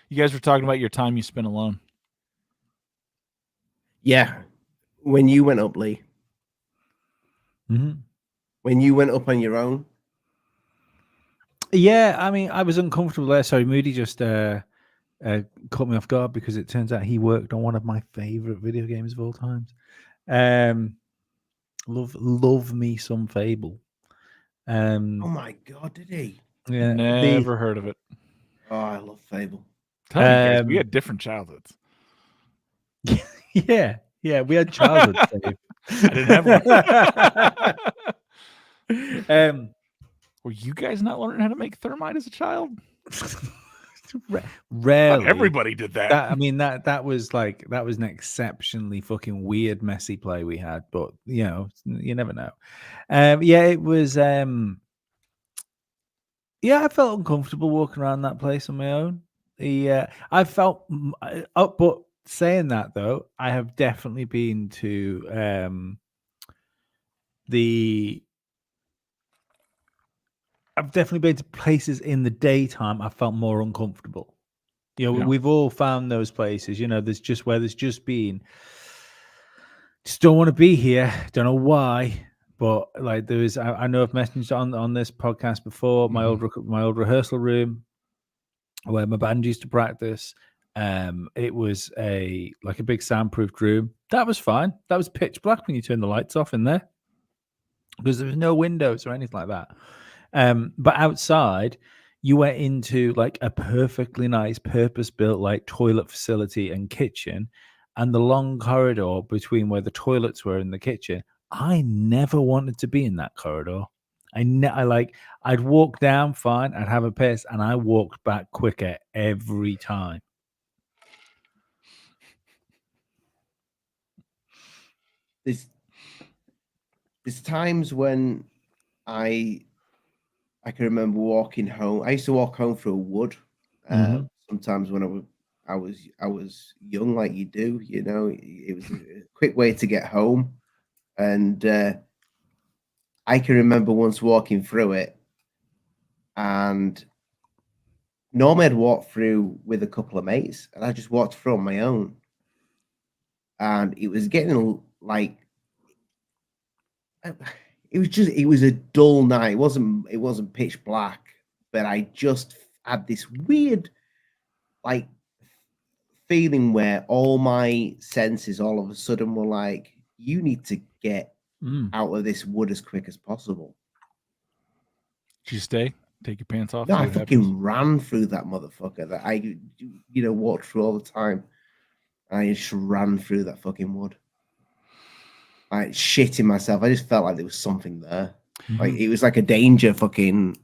You guys were talking about your time you spent alone. Yeah. When you went up, Lee. Mm-hmm. When you went up on your own. Yeah, I mean, I was uncomfortable there. Sorry, Moody just caught me off guard because it turns out he worked on one of my favorite video games of all times. Love me some Fable. Oh my God, did he? Yeah, never heard of it. Oh, I love Fable. Tell me, guys, we had different childhoods. Yeah, we had childhood. I didn't have one. Were you guys not learning how to make thermite as a child? Rarely. Not everybody did that. I mean, that was an exceptionally fucking weird, messy play we had, but you never know. Yeah, it was. Yeah, I felt uncomfortable walking around that place on my own. I felt. But saying that though, I have definitely been to I've definitely been to places in the daytime I felt more uncomfortable. We've all found those places. There's just been. Just don't want to be here. Don't know why, but like there is. I know I've mentioned on this podcast before. My old rehearsal room where my band used to practice. It was a big soundproofed room. That was fine. That was pitch black when you turn the lights off in there because there was no windows or anything like that. But outside, you went into like a perfectly nice, purpose-built like toilet facility and kitchen, and the long corridor between where the toilets were and the kitchen. I never wanted to be in that corridor. I'd walk down fine, I'd have a piss, and I walked back quicker every time. There's times when I can remember walking home. I used to walk home through a wood. Sometimes when I was young, like you do, it was a quick way to get home. And I can remember once walking through it, and normally I'd walk through with a couple of mates, and I just walked through on my own. And it was getting like, it was a dull night. It wasn't pitch black, but I had this weird, like, feeling where all my senses all of a sudden were like, you need to get out of this wood as quick as possible. Did you stay? Take your pants off? No, I fucking ran through that motherfucker that I, walked through all the time. I just ran through that fucking wood. I shitting myself. I just felt like there was something there. Like it was like a danger fucking.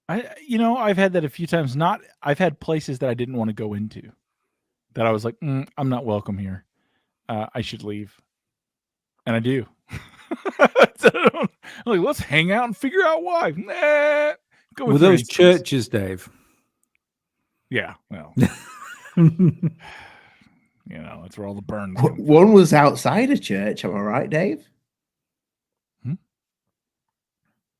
I've had that a few times. I've had places that I didn't want to go into, that I was like, I'm not welcome here. I should leave, and I do. I'm like, let's hang out and figure out why. Nah, go with those churches, Dave. Yeah, well, that's where all the burns. One was outside a church. Am I right, Dave?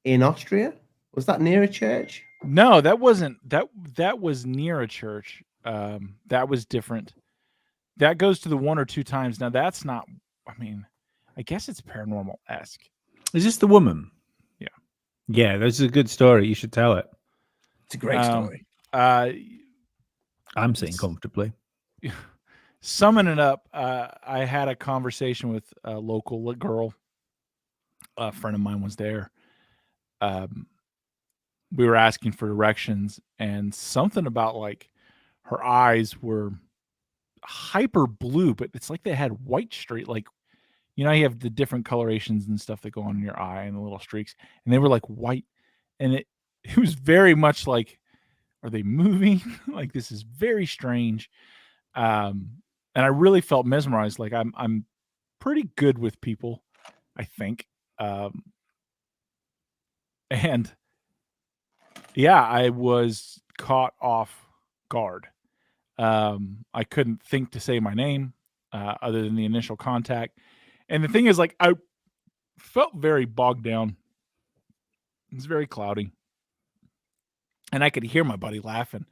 In Austria, was that near a church? No, that wasn't. That was near a church. That was different. That goes to the 1 or 2 times. Now that's not. I mean, I guess it's paranormal-esque. Is this the woman? Yeah. Yeah, this is a good story. You should tell it. It's a great story. I'm sitting comfortably. Summing it up, I had a conversation with a local girl. A friend of mine was there. We were asking for directions, and something about like her eyes were hyper blue, but it's like they had white streak, like, you have the different colorations and stuff that go on in your eye and the little streaks, and they were like white, and it was very much like, are they moving? Like, this is very strange. And I really felt mesmerized. Like I'm pretty good with people, I think. And yeah, I was caught off guard. I couldn't think to say my name other than the initial contact. And the thing is, like, I felt very bogged down. It was very cloudy. And I could hear my buddy laughing.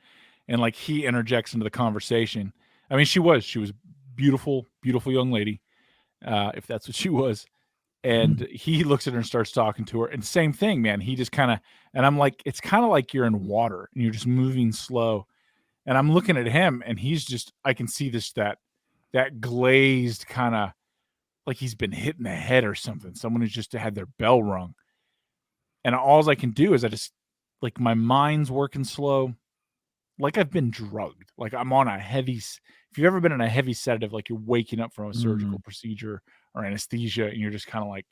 And like, he interjects into the conversation. I mean, she was beautiful, beautiful young lady, if that's what she was. And he looks at her and starts talking to her. And same thing, man. He just kind of, and I'm like, it's kind of like you're in water and you're just moving slow. And I'm looking at him, and he's just, I can see that glazed kind of, like he's been hit in the head or something. Someone who's just had their bell rung. And all I can do is I just, like, my mind's working slow. Like I've been drugged. Like I'm on a heavy, if you've ever been in a heavy sedative, like you're waking up from a surgical procedure or anesthesia, and you're just kind of like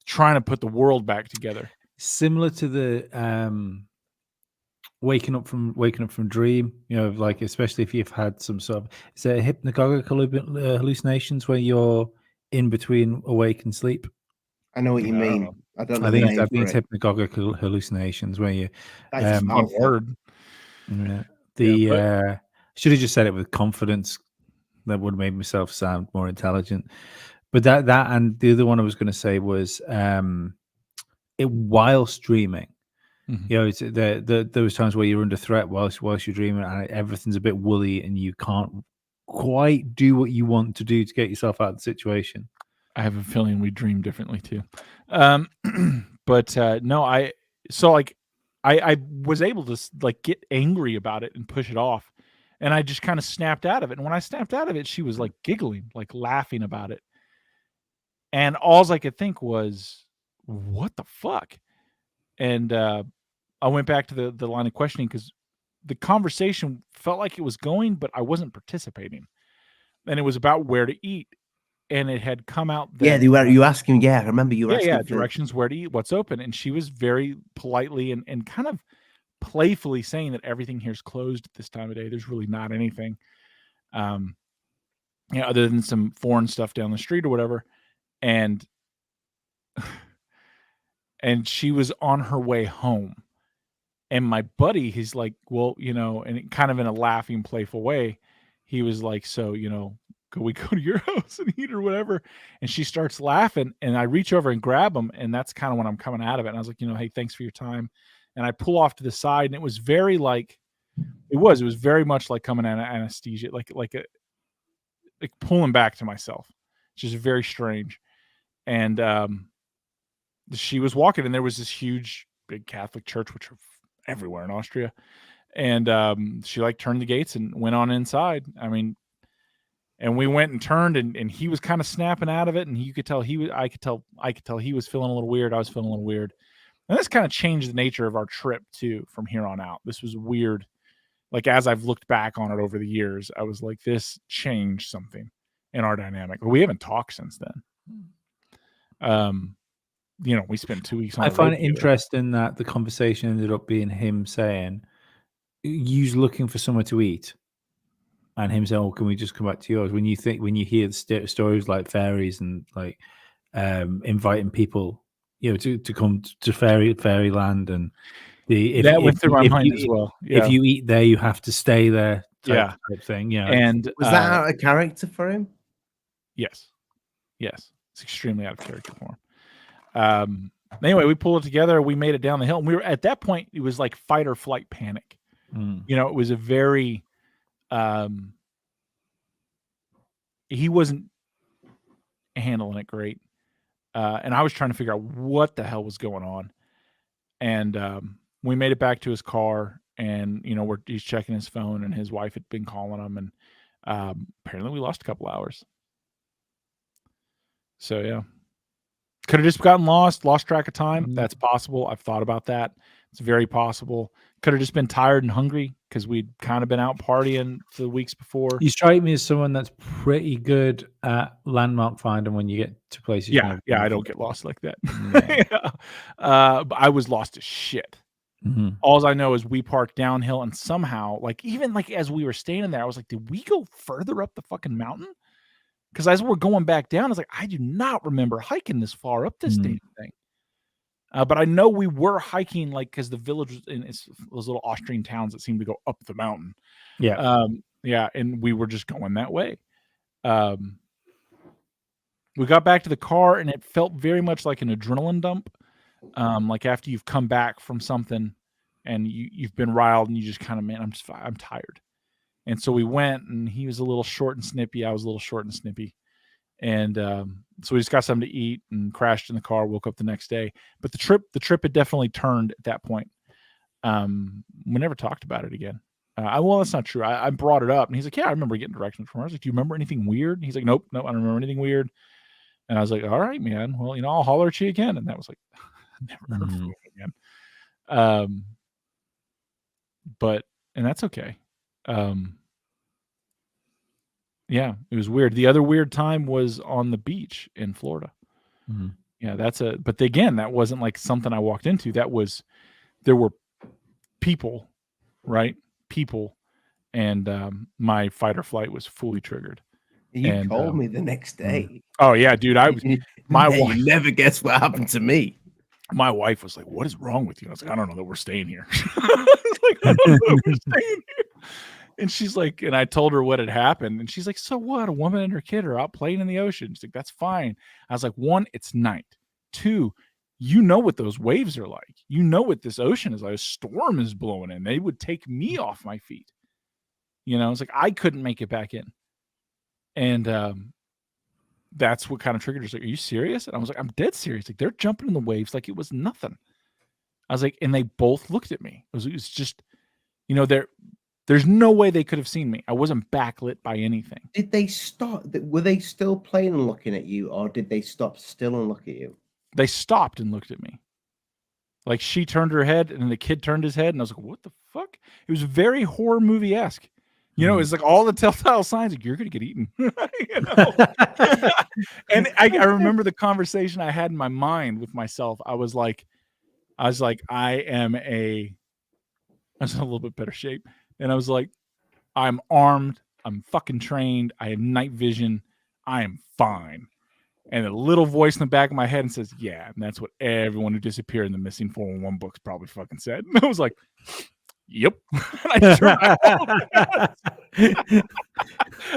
trying to put the world back together. Similar to the waking up from dream, like, especially if you've had some sort of, is it hypnagogic hallucinations where you're in between awake and sleep? I know what you mean. I don't know. I think it's hypnagogic hallucinations where you. That's a word. Yeah, should have just said it with confidence. That would have made myself sound more intelligent. But that and the other one I was going to say was while streaming. It's those times where you're under threat whilst you're dreaming, and everything's a bit woolly, and you can't quite do what you want to do to get yourself out of the situation. I have a feeling we dream differently too. But no, I was able to like get angry about it and push it off, and I just kind of snapped out of it. And when I snapped out of it, she was like giggling, like laughing about it. And all I could think was, what the fuck? And I went back to the line of questioning, because the conversation felt like it was going, but I wasn't participating. And it was about where to eat. And it had come out that, you asking, I remember you asking directions, where to eat, what's open. And she was very politely and kind of playfully saying that everything here's closed at this time of day. There's really not anything, other than some foreign stuff down the street or whatever. And she was on her way home. And my buddy, he's like, well, and kind of in a laughing, playful way, he was like, so, could we go to your house and eat or whatever? And she starts laughing, and I reach over and grab him. And that's kind of when I'm coming out of it. And I was like, hey, thanks for your time. And I pull off to the side, and it was very like, it was very much like coming out of anesthesia, like pulling back to myself, which is very strange. And she was walking, and there was this huge, big Catholic church, which are everywhere in Austria. And she like turned the gates and went on inside. I mean, and we went and turned, and he was kind of snapping out of it, and you could tell I could tell he was feeling a little weird. I was feeling a little weird. And this kind of changed the nature of our trip too from here on out. This was weird. Like, as I've looked back on it over the years, I was like, this changed something in our dynamic. But we haven't talked since then. We spent 2 weeks on. I find it interesting that the conversation ended up being him saying, "You're looking for somewhere to eat," and him saying, "Oh, can we just come back to yours?" When you hear the stories like fairies and like inviting people, to come to fairyland, and that went through my mind as well. Yeah. If you eat there, you have to stay there. Type thing. Yeah. And was that out of character for him? Yes. It's extremely out of character for him. Anyway, we pulled it together. We made it down the hill, and we were at that point. It was like fight or flight panic. It was a very. He wasn't handling it great, and I was trying to figure out what the hell was going on. And we made it back to his car, and he's checking his phone, and his wife had been calling him, and apparently we lost a couple hours. So yeah, could have just gotten lost track of time. That's possible. I've thought about that. It's very possible. Could have just been tired and hungry because we'd kind of been out partying for the weeks before. You strike me as someone that's pretty good at landmark finding when you get to places. Yeah, I don't get lost like that. But I was lost as shit. All I know is we parked downhill, and somehow, even as we were standing there, I was like, did we go further up the fucking mountain? Because as we're going back down, I was like, I do not remember hiking this far up this damn thing. But I know we were hiking, because the village was in those little Austrian towns that seem to go up the mountain. Yeah. And we were just going that way. We got back to the car, and it felt very much like an adrenaline dump. Like after you've come back from something and you've been riled, and you just kind of, man, I'm tired. And so we went, and he was a little short and snippy. I was a little short and snippy. And so we just got something to eat and crashed in the car, woke up the next day. But the trip had definitely turned at that point. We never talked about it again. Well, that's not true. I brought it up, and he's like, yeah, I remember getting directions from her. I was like, do you remember anything weird? And he's like, nope, I don't remember anything weird. And I was like, all right, man. Well, I'll holler at you again. And that was like, never heard from him again. And that's okay. Yeah, it was weird. The other weird time was on the beach in Florida. Yeah, but again, that wasn't like something I walked into. There were people, right? People, and my fight or flight was fully triggered. You called me the next day. Oh yeah, dude. My wife, you never guess what happened to me. My wife was like, "What is wrong with you?" I was like, "I don't know that we're staying here." I don't know that we're staying here. And she's like, and I told her what had happened, and she's like, "So what? A woman and her kid are out playing in the ocean." She's like, "That's fine." I was like, 1, it's night. 2, you know what those waves are like. You know what this ocean is like. A storm is blowing in. They would take me off my feet. It's like I couldn't make it back in. And that's what kind of triggered her. She's like, "Are you serious?" And I was like, "I'm dead serious." Like, they're jumping in the waves like it was nothing. I was like, and they both looked at me. It was just, there's no way they could have seen me. I wasn't backlit by anything. Did they stop? Were they still playing and looking at you, or did they stop still and look at you? They stopped and looked at me. Like, she turned her head, and the kid turned his head, and I was like, what the fuck? It was very horror movie-esque. It's like all the telltale signs, like, you're going to get eaten. And I remember the conversation I had in my mind with myself. I was like, I was in a little bit better shape. And I was like, I'm armed. I'm fucking trained. I have night vision. I am fine. And a little voice in the back of my head and says, yeah. And that's what everyone who disappeared in the missing 411 books probably fucking said. And I was like, yep. And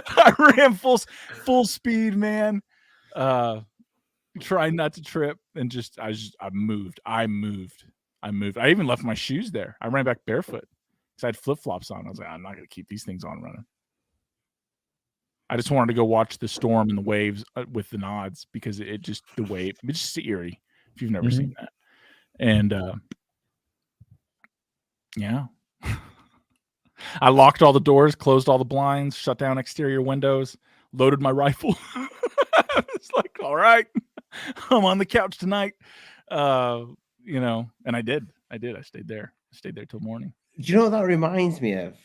I ran full speed, man. Trying not to trip, and I moved. I even left my shoes there. I ran back barefoot because I had flip-flops on. I was like, I'm not going to keep these things on running. I just wanted to go watch the storm and the waves with the nods, because it's just eerie if you've never seen that. And Yeah. I locked all the doors, closed all the blinds, shut down exterior windows, loaded my rifle. It's like, all right, I'm on the couch tonight. You know, and I did. I stayed there. I stayed there till morning. Do you know what that reminds me of?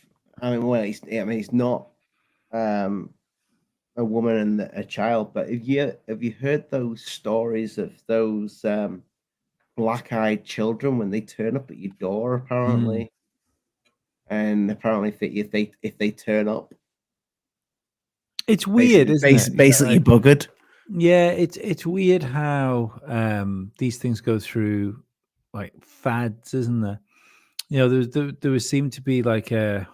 I mean, well, it's not a woman and a child, but have you heard those stories of those black-eyed children when they turn up at your door, apparently? And apparently, if they turn up, it's weird, isn't it? Basically, you're buggered. Yeah, it's weird how these things go through like fads, isn't there? You know, there seemed to be like a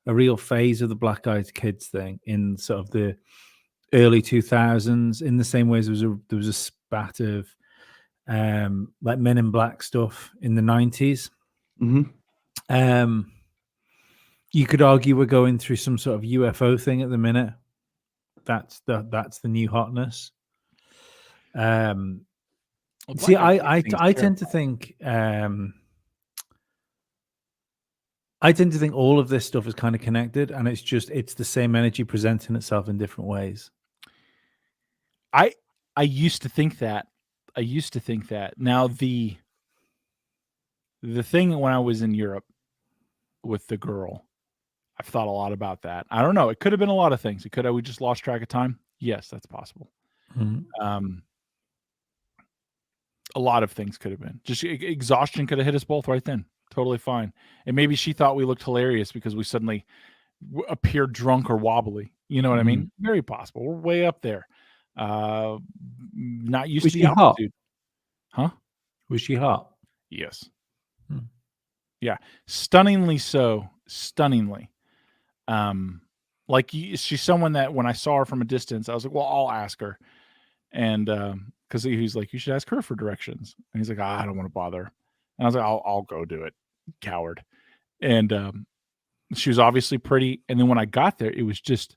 real phase of the black-eyed kids thing in sort of the early 2000s, in the same way as there was a spat of like Men in Black stuff in the 90s. You could argue we're going through some sort of UFO thing at the minute. That's the new hotness. See, I tend to think all of this stuff is kind of connected, and it's the same energy presenting itself in different ways. I used to think that. Now the thing when I was in Europe with the girl, I've thought a lot about that. I don't know. It could have been a lot of things. It could have we just lost track of time. Yes, that's possible. A lot of things could have been. Just exhaustion could have hit us both right then. Totally fine. And maybe she thought we looked hilarious because we suddenly appeared drunk or wobbly. You know what I mean? Very possible. We're way up there. Not used to the altitude. Huh? Was she hot? Yes. Yeah. Stunningly so. Stunningly. Like she's someone that when I saw her from a distance, I was like, well, I'll ask her. And because he's like, you should ask her for directions. And he's like, I don't want to bother. And I was like, I'll go do it, coward. And she was obviously pretty. And then when I got there, it was just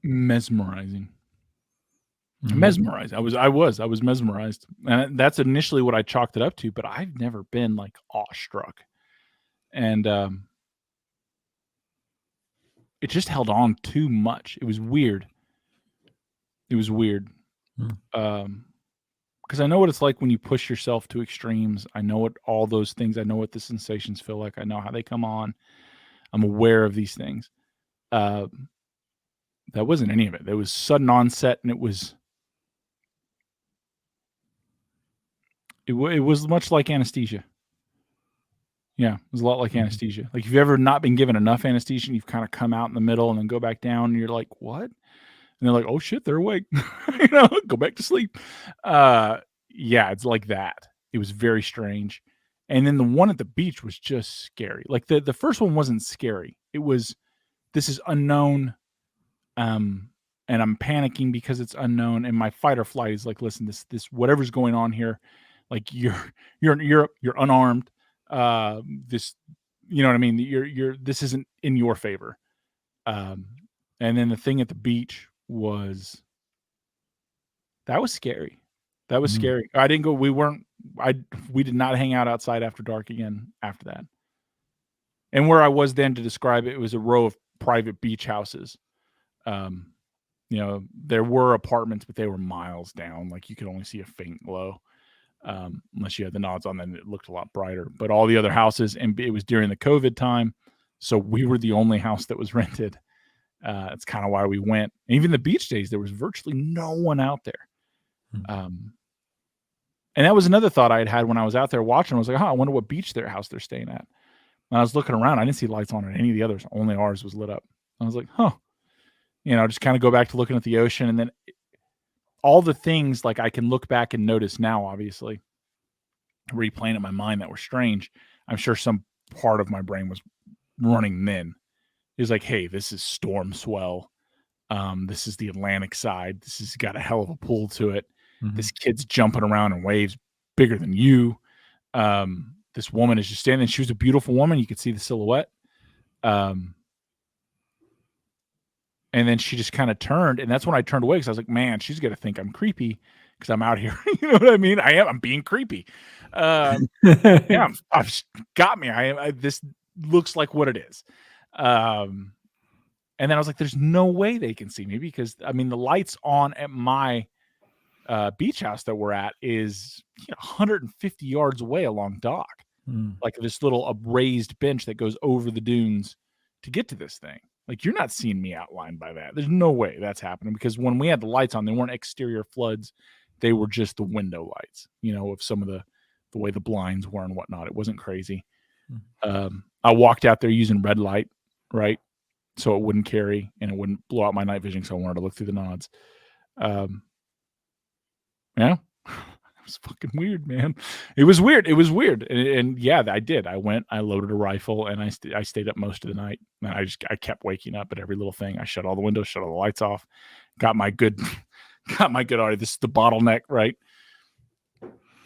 mesmerizing. Mesmerized. I was mesmerized. And that's initially what I chalked it up to, but I've never been like awestruck. And it just held on too much. It was weird. Because I know what it's like when you push yourself to extremes. I know what all those things, I know what the sensations feel like. I know how they come on. I'm aware of these things. That wasn't any of it. There was sudden onset, and it was much like anesthesia. Yeah, it was a lot like anesthesia. Like if you've ever not been given enough anesthesia, and you've kind of come out in the middle and then go back down, and you're like, what? And they're like, oh shit, they're awake. Go back to sleep. Yeah, it's like that. It was very strange. And then the one at the beach was just scary. Like the first one wasn't scary. It was, this is unknown. And I'm panicking because it's unknown. And my fight or flight is like, listen, this whatever's going on here, like you're in Europe, you're unarmed. This, you know what I mean? This isn't in your favor. And then the thing at the beach was scary. That was scary. I didn't go. We did not hang out outside after dark again after that. And where I was then, to describe it, it was a row of private beach houses. There were apartments, but they were miles down. Like you could only see a faint glow. Unless you had the nods on, then it looked a lot brighter. But all the other houses, and it was during the COVID time, so we were the only house that was rented. That's kind of why we went. And even the beach days, there was virtually no one out there. And that was another thought I had when I was out there watching. I was like, I wonder what beach house they're staying at. And I was looking around. I didn't see lights on at any of the others. Only ours was lit up. I was like, just kind of go back to looking at the ocean. And then all the things, like I can look back and notice now, obviously, replaying in my mind that were strange. I'm sure some part of my brain was running then. It was like, hey, this is storm swell. This is the Atlantic side. This has got a hell of a pull to it. This kid's jumping around in waves bigger than you. This woman is just standing. She was a beautiful woman. You could see the silhouette. And then she just kind of turned. And that's when I turned away because I was like, man, she's going to think I'm creepy. because I'm out here. You know what I mean? I'm being creepy. Yeah, I've got me. This looks like what it is. And then I was like, there's no way they can see me, because I mean, the lights on at my beach house that we're at is 150 yards away along dock. Like this little raised bench that goes over the dunes to get to this thing. Like, you're not seeing me outlined by that. There's no way that's happening, because when we had the lights on, they weren't exterior floods. They were just the window lights, of some of the way the blinds were and whatnot. It wasn't crazy. I walked out there using red light, right? So it wouldn't carry and it wouldn't blow out my night vision. So I wanted to look through the nods. Yeah. It was fucking weird, man. It was weird. And yeah, I did. I went, I loaded a rifle, and I stayed up most of the night. And I kept waking up at every little thing. I shut all the windows, shut all the lights off, got my good audio. This is the bottleneck, right?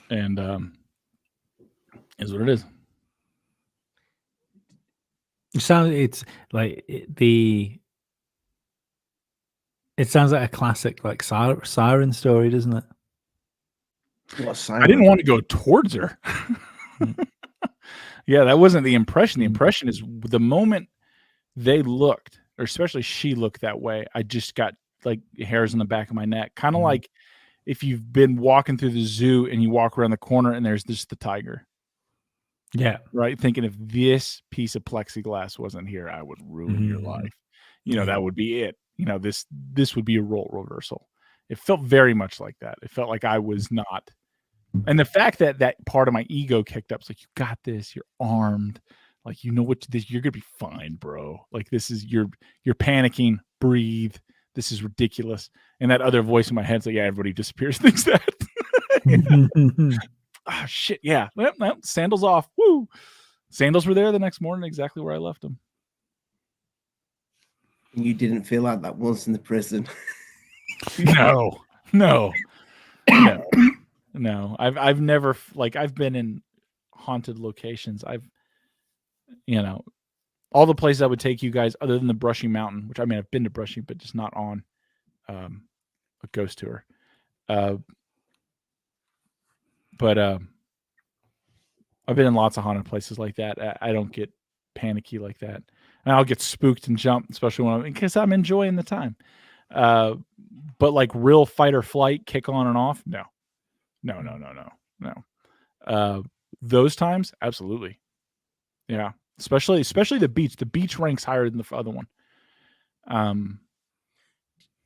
And is what it is. It sounds like a classic like siren story, doesn't it? I didn't want to go towards her. Yeah, that wasn't the impression. The impression is the moment they looked, or especially she looked that way, I just got like hairs on the back of my neck. Kind of like if you've been walking through the zoo and you walk around the corner and there's just the tiger. Yeah. Right. Thinking if this piece of plexiglass wasn't here, I would ruin your life. That would be it. This would be a role reversal. It felt very much like that. It felt like I was not. And the fact that part of my ego kicked up, it's like, you got this, you're armed, like, you're gonna be fine, bro. Like, this is you're panicking, breathe. This is ridiculous. And that other voice in my head's like, yeah, everybody disappears, thinks that. Ah, shit, yeah. Well, sandals off. Woo. Sandals were there the next morning, exactly where I left them. You didn't feel like that once in the prison. No. I've never, like, I've been in haunted locations. All the places I would take you guys, other than the Brushy Mountain, which, I mean, I've been to Brushy, but just not on a ghost tour. But I've been in lots of haunted places like that. I don't get panicky like that. And I'll get spooked and jump, especially because I'm enjoying the time. But like real fight or flight, kick on and off, no. Those times, absolutely. Yeah. Especially the beach. The beach ranks higher than the other one.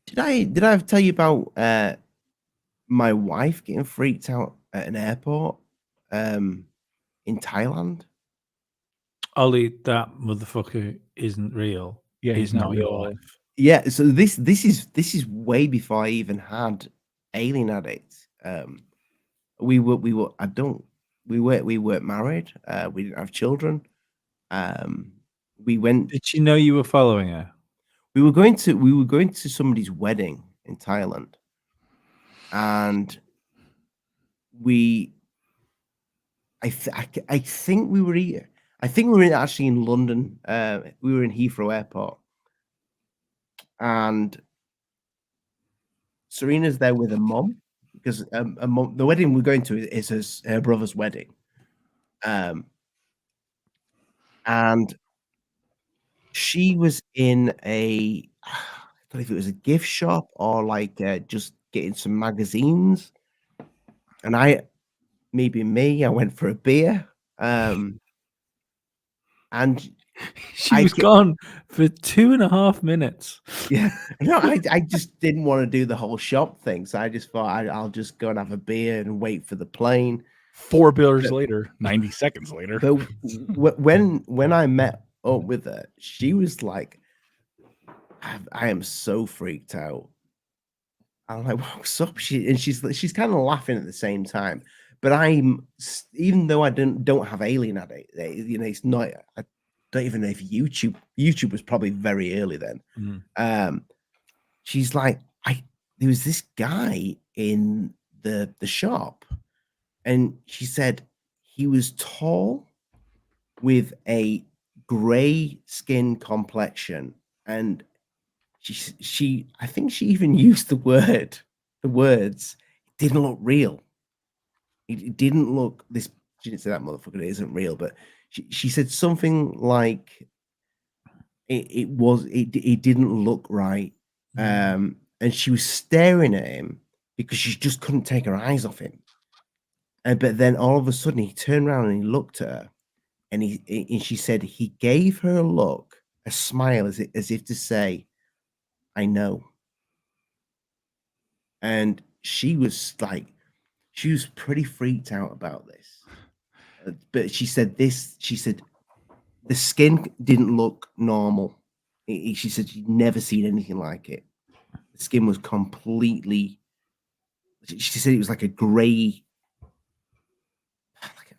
Did I tell you about my wife getting freaked out at an airport in Thailand? Ollie, that motherfucker isn't real. Yeah, he's not your wife. Yeah, so this is way before I even had Alien Addict. We weren't married. We didn't have children. We went. Did she know you were following her? We were going to somebody's wedding in Thailand, and I think we were here. I think we were actually in London. We were in Heathrow Airport, and Serena's there with her mom, because the wedding we're going to is her brother's wedding, and she was in I don't know if it was a gift shop or like just getting some magazines, and I went for a beer, and she was gone for 2.5 minutes. Yeah, no, I just didn't want to do the whole shop thing, so I just thought I'll just go and have a beer and wait for the plane. 4 beers later, 90 seconds later. But when I met up with her, she was like, I am so freaked out. I'm like, what's up? She's kind of laughing at the same time. But even though I don't have Alien Addict, it's not. I don't even know if YouTube was probably very early then. She's like, there was this guy in the shop, and she said he was tall with a gray skin complexion, and I think she even used the words, it didn't look real. It didn't look this. She didn't say that motherfucker. It isn't real, but she said something like it didn't look right. And she was staring at him because she just couldn't take her eyes off him. But then all of a sudden he turned around and he looked at her, and she said he gave her a look, a smile, as if to say, "I know." And she was pretty freaked out about this. But she said the skin didn't look normal. She said she'd never seen anything like it. The skin was completely. She said it was like a gray.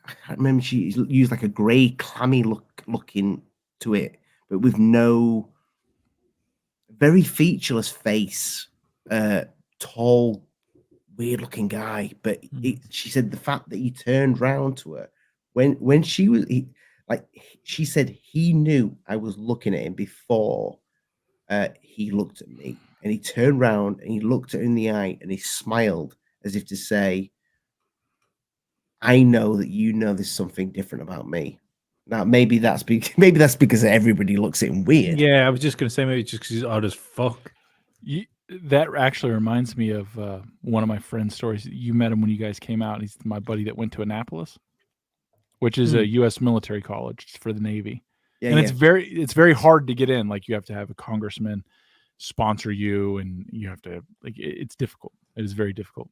I can't remember. She used like a gray, clammy looking to it, but with no. Very featureless face, tall, weird-looking guy. But she said the fact that he turned round to her when she was she said he knew I was looking at him before he looked at me, and he turned round and he looked at her in the eye and he smiled as if to say, "I know that you know there's something different about me." Now maybe that's because everybody looks at him weird. Yeah, I was just gonna say maybe just because he's odd as fuck. That actually reminds me of one of my friend's stories. You met him when you guys came out. He's my buddy that went to Annapolis, which is a U.S. military college. It's for the Navy. Yeah, and it's very hard to get in. Like, you have to have a congressman sponsor you, and you have to, like, it's difficult. It is very difficult.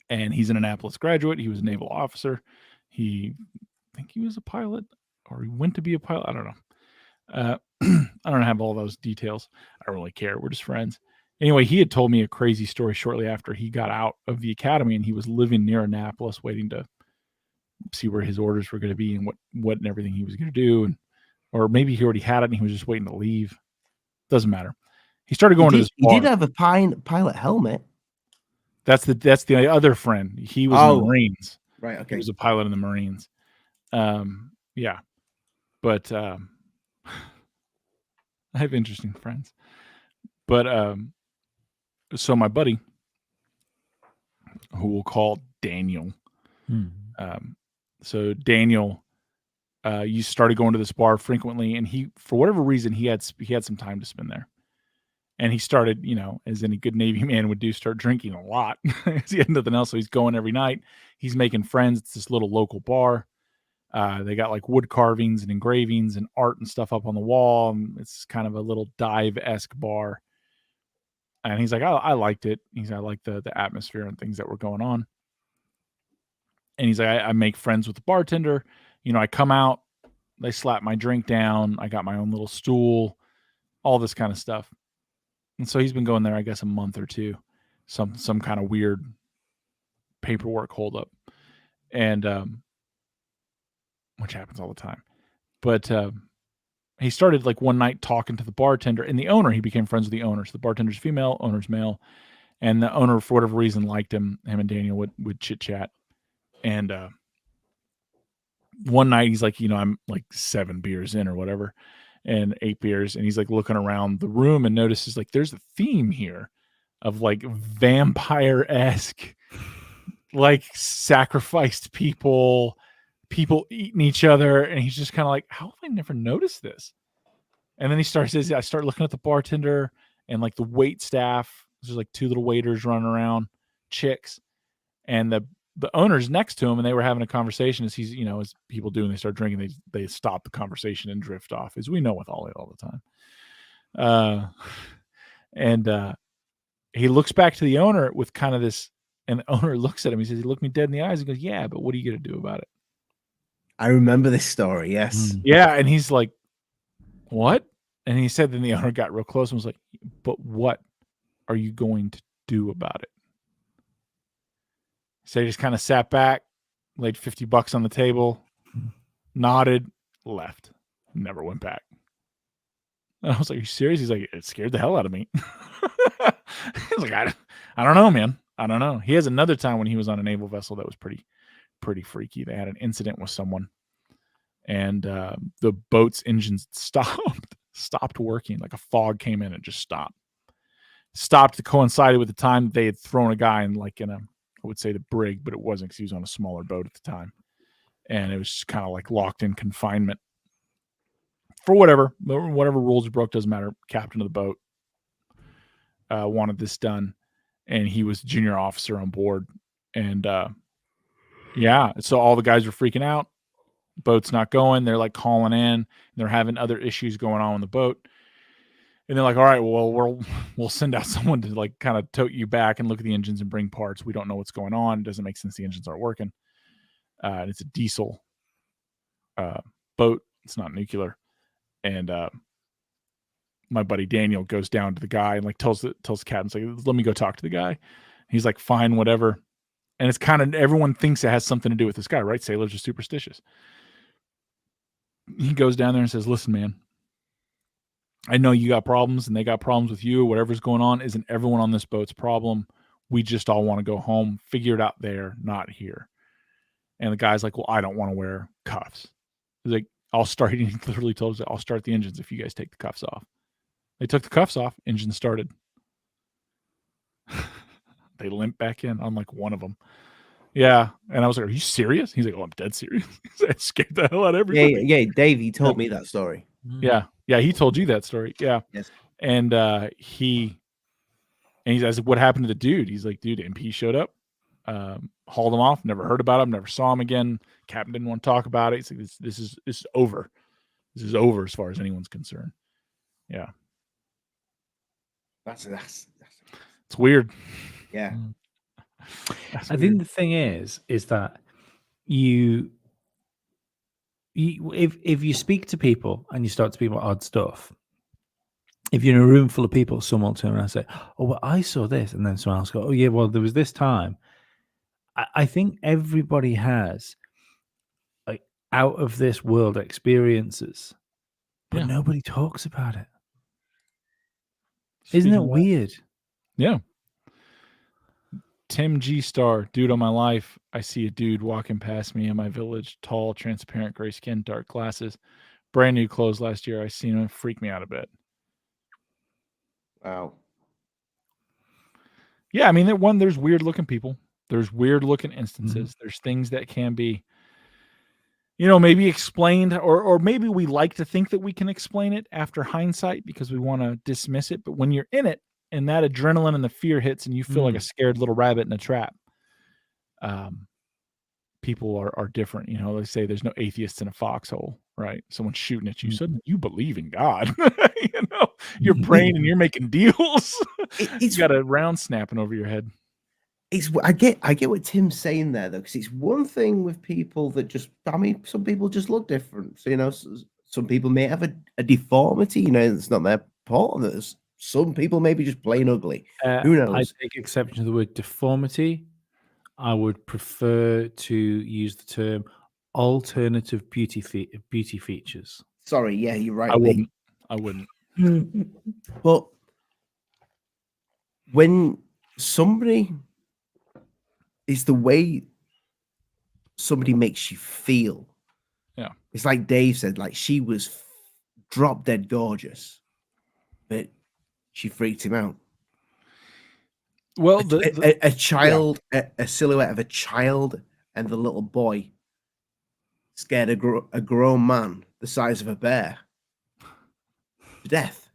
And he's an Annapolis graduate. He was a naval officer. I think he was a pilot, or he went to be a pilot. I don't know. I don't have all those details. I don't really care. We're just friends. Anyway, he had told me a crazy story shortly after he got out of the academy, and he was living near Annapolis, waiting to see where his orders were going to be and what and everything he was going to do. Or maybe he already had it and he was just waiting to leave. Doesn't matter. He started going to this bar. He did have a pilot helmet. That's the other friend. He was in the Marines. Right. Okay. He was a pilot in the Marines. Yeah. But I have interesting friends. But so my buddy, who we'll call Daniel. So Daniel, you started going to this bar frequently, and he, for whatever reason, he had some time to spend there. And he started, as any good Navy man would do, start drinking a lot. He had nothing else, so he's going every night. He's making friends. It's this little local bar. They got like wood carvings and engravings and art and stuff up on the wall. And it's kind of a little dive-esque bar. And he's like, I liked it. I liked the atmosphere and things that were going on. And he's like, I make friends with the bartender. I come out, they slap my drink down. I got my own little stool, all this kind of stuff. And so he's been going there, I guess, a month or two, some kind of weird paperwork holdup, and which happens all the time. But he started like one night talking to the bartender and the owner. He became friends with the owner. So the bartender's female, owner's male, and the owner, for whatever reason, liked him. Him and Daniel would chit chat. And one night he's like, I'm like 7 beers in or whatever, and 8 beers. And he's like looking around the room and notices like there's a theme here of like vampire-esque, like sacrificed people eating each other. And he's just kind of like, how have I never noticed this? And then he says, I start looking at the bartender and like the wait staff. There's like 2 little waiters running around, chicks. And the owner's next to him, and they were having a conversation as he's, as people do when they start drinking, they stop the conversation and drift off, as we know with Ollie all the time. And he looks back to the owner with kind of this, and the owner looks at him. He says, he looked me dead in the eyes and goes, yeah, but what are you going to do about it? I remember this story. Yes. Yeah. And he's like, what? And he said, then the owner got real close and was like, but what are you going to do about it? So he just kind of sat back, laid $50 on the table, nodded, left, never went back. And I was like, are you serious? He's like, it scared the hell out of me. He's like, I don't know, man. I don't know. He has another time when he was on a naval vessel that was pretty freaky. They had an incident with someone, and the boat's engines stopped working. Like a fog came in and just stopped. stopped to coincided with the time they had thrown a guy in like in a, I would say the brig, but it wasn't because he was on a smaller boat at the time. And it was kind of like locked in confinement for whatever rules he broke, doesn't matter. Captain of the boat wanted this done, and he was junior officer on board. And yeah, so all the guys were freaking out. Boat's not going. They're like calling in. They're having other issues going on the boat. And they're like, all right, well, we'll send out someone to like kind of tote you back and look at the engines and bring parts. We don't know what's going on. It doesn't make sense. The engines aren't working. And it's a diesel boat. It's not nuclear. And my buddy Daniel goes down to the guy and like tells the captain, like, let me go talk to the guy. He's like, fine, whatever. And it's kind of, everyone thinks it has something to do with this guy, right? Sailors are superstitious. He goes down there and says, listen, man, I know you got problems and they got problems with you. Whatever's going on isn't everyone on this boat's problem. We just all want to go home. Figure it out there, not here. And the guy's like, well, I don't want to wear cuffs. He's like, I'll start. He literally told us, I'll start the engines if you guys take the cuffs off. They took the cuffs off. Engine started. They limped back in on like one of them. Yeah. And I was like, are you serious? He's like, oh, I'm dead serious. I scared the hell out of everybody. Yeah, Dave, he told me that story. Yeah. Yeah, he told you that story. Yeah. Yes. And he says, what happened to the dude? He's like, dude, MP showed up, hauled him off, never heard about him, never saw him again. Captain didn't want to talk about it. He's like, this is over. This is over as far as anyone's concerned. Yeah. That's it's weird. Yeah. I think the thing is that you if you speak to people and you start to speak about odd stuff, if you're in a room full of people, someone will turn around and say, oh, well, I saw this. And then someone else go, oh, yeah, well, there was this time. I think everybody has like out of this world experiences, but nobody talks about it. Isn't it weird? Yeah. Tim G Star, dude on my life. I see a dude walking past me in my village, tall, transparent, gray skin, dark glasses, brand new clothes last year. I seen him, freak me out a bit. Wow. Yeah, I mean, there's weird looking people. There's weird looking instances. There's things that can be, maybe explained, or maybe we like to think that we can explain it after hindsight because we want to dismiss it. But when you're in it and that adrenaline and the fear hits and you feel like a scared little rabbit in a trap, people are different. They say there's no atheists in a foxhole, right? Someone's shooting at you. Suddenly you believe in God. You're praying and you're making deals. You got a round snapping over your head. I get what Tim's saying there, though, because it's one thing with people that some people just look different. So, some people may have a deformity, it's not their fault. Some people may be just plain ugly. Who knows? I take exception to the word deformity. I would prefer to use the term alternative beauty features. Sorry, yeah, you're right. I wouldn't. But when somebody is the way somebody makes you feel. Yeah. It's like Dave said, like she was drop dead gorgeous, but she freaked him out. Well, a child, a silhouette of a child and the little boy scared a grown man the size of a bear to death.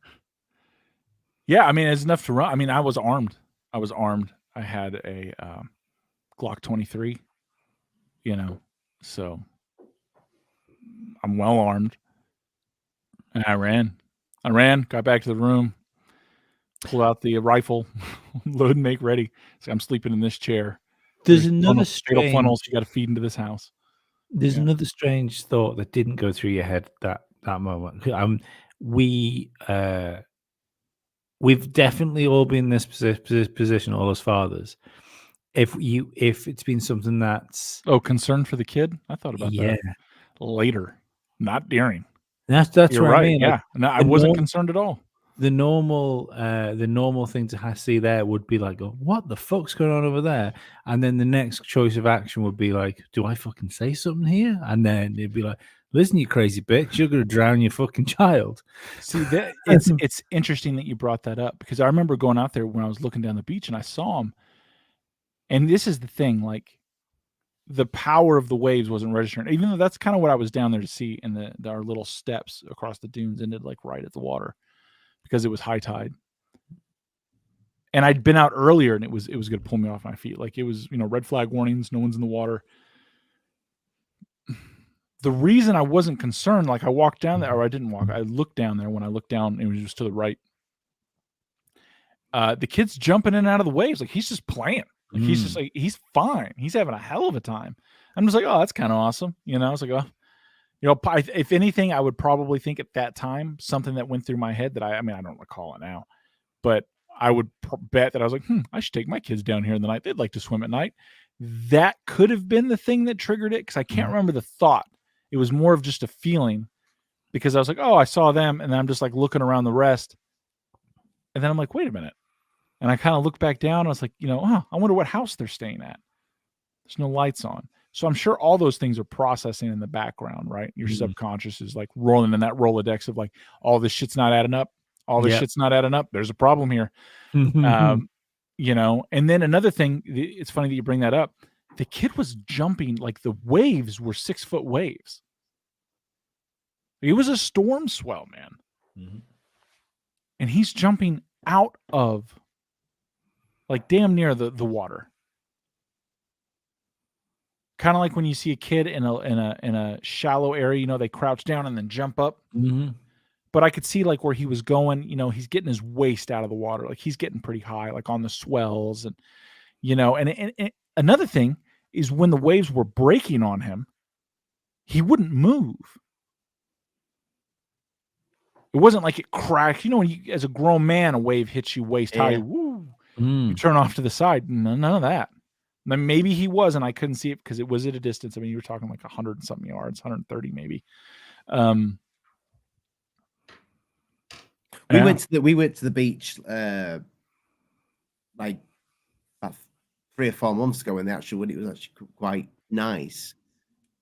Yeah, I mean, it's enough to run. I mean, I was armed. I had a Glock 23, so I'm well armed. And I ran, got back to the room, pulled out the rifle, load and make ready. So I'm sleeping in this chair. There's another strange funnels you got to feed into this house. There's another strange thought that didn't go through your head that moment. We've definitely all been in this position, all as fathers. If it's been something that's concern for the kid, I thought about that later, not during. That's You're what right. I mean. Yeah, no, I wasn't concerned at all. the normal thing to see there would be like, oh, what the fuck's going on over there? And then the next choice of action would be like, do I fucking say something here? And then it'd be like, listen, you crazy bitch, you're gonna drown your fucking child. See, that it's interesting that you brought that up, because I remember going out there when I was looking down the beach and I saw him. And this is the thing, like, the power of the waves wasn't registering, even though that's kind of what I was down there to see. And our little steps across the dunes ended like right at the water because it was high tide. And I'd been out earlier and it was going to pull me off my feet. Like, it was, red flag warnings, no one's in the water. The reason I wasn't concerned, like, I walked down there, or I didn't walk, I looked down there. When I looked down, it was just to the right. The kid's jumping in and out of the waves. Like, he's just playing. Like, he's just like, he's fine. He's having a hell of a time. I'm just like, oh, that's kind of awesome. I was like, oh, if anything, I would probably think at that time, something that went through my head that I don't recall it now, but I would bet that I was like, I should take my kids down here in the night. They'd like to swim at night. That could have been the thing that triggered it, because I can't remember the thought. It was more of just a feeling, because I was like, oh, I saw them. And then I'm just like looking around the rest. And then I'm like, wait a minute. And I kind of looked back down. And I was like, I wonder what house they're staying at. There's no lights on. So I'm sure all those things are processing in the background, right? Your subconscious is like rolling in that Rolodex of like, all this shit's not adding up. All this shit's not adding up. There's a problem here. And then another thing, it's funny that you bring that up. The kid was jumping, like, the waves were 6-foot waves. It was a storm swell, man. And he's jumping out of, like, damn near the water. Kind of like when you see a kid in a shallow area, they crouch down and then jump up. But I could see, like, where he was going, he's getting his waist out of the water. Like, he's getting pretty high, like on the swells. And, and another thing is, when the waves were breaking on him, he wouldn't move. It wasn't like it cracked. When as a grown man, a wave hits you waist high, woo, you turn off to the side. None of that. Then maybe he was, and I couldn't see it because it was at a distance. I mean, you were talking like 100 and something yards, 130 maybe. We went to the beach like about 3 or 4 months ago, when it was actually quite nice.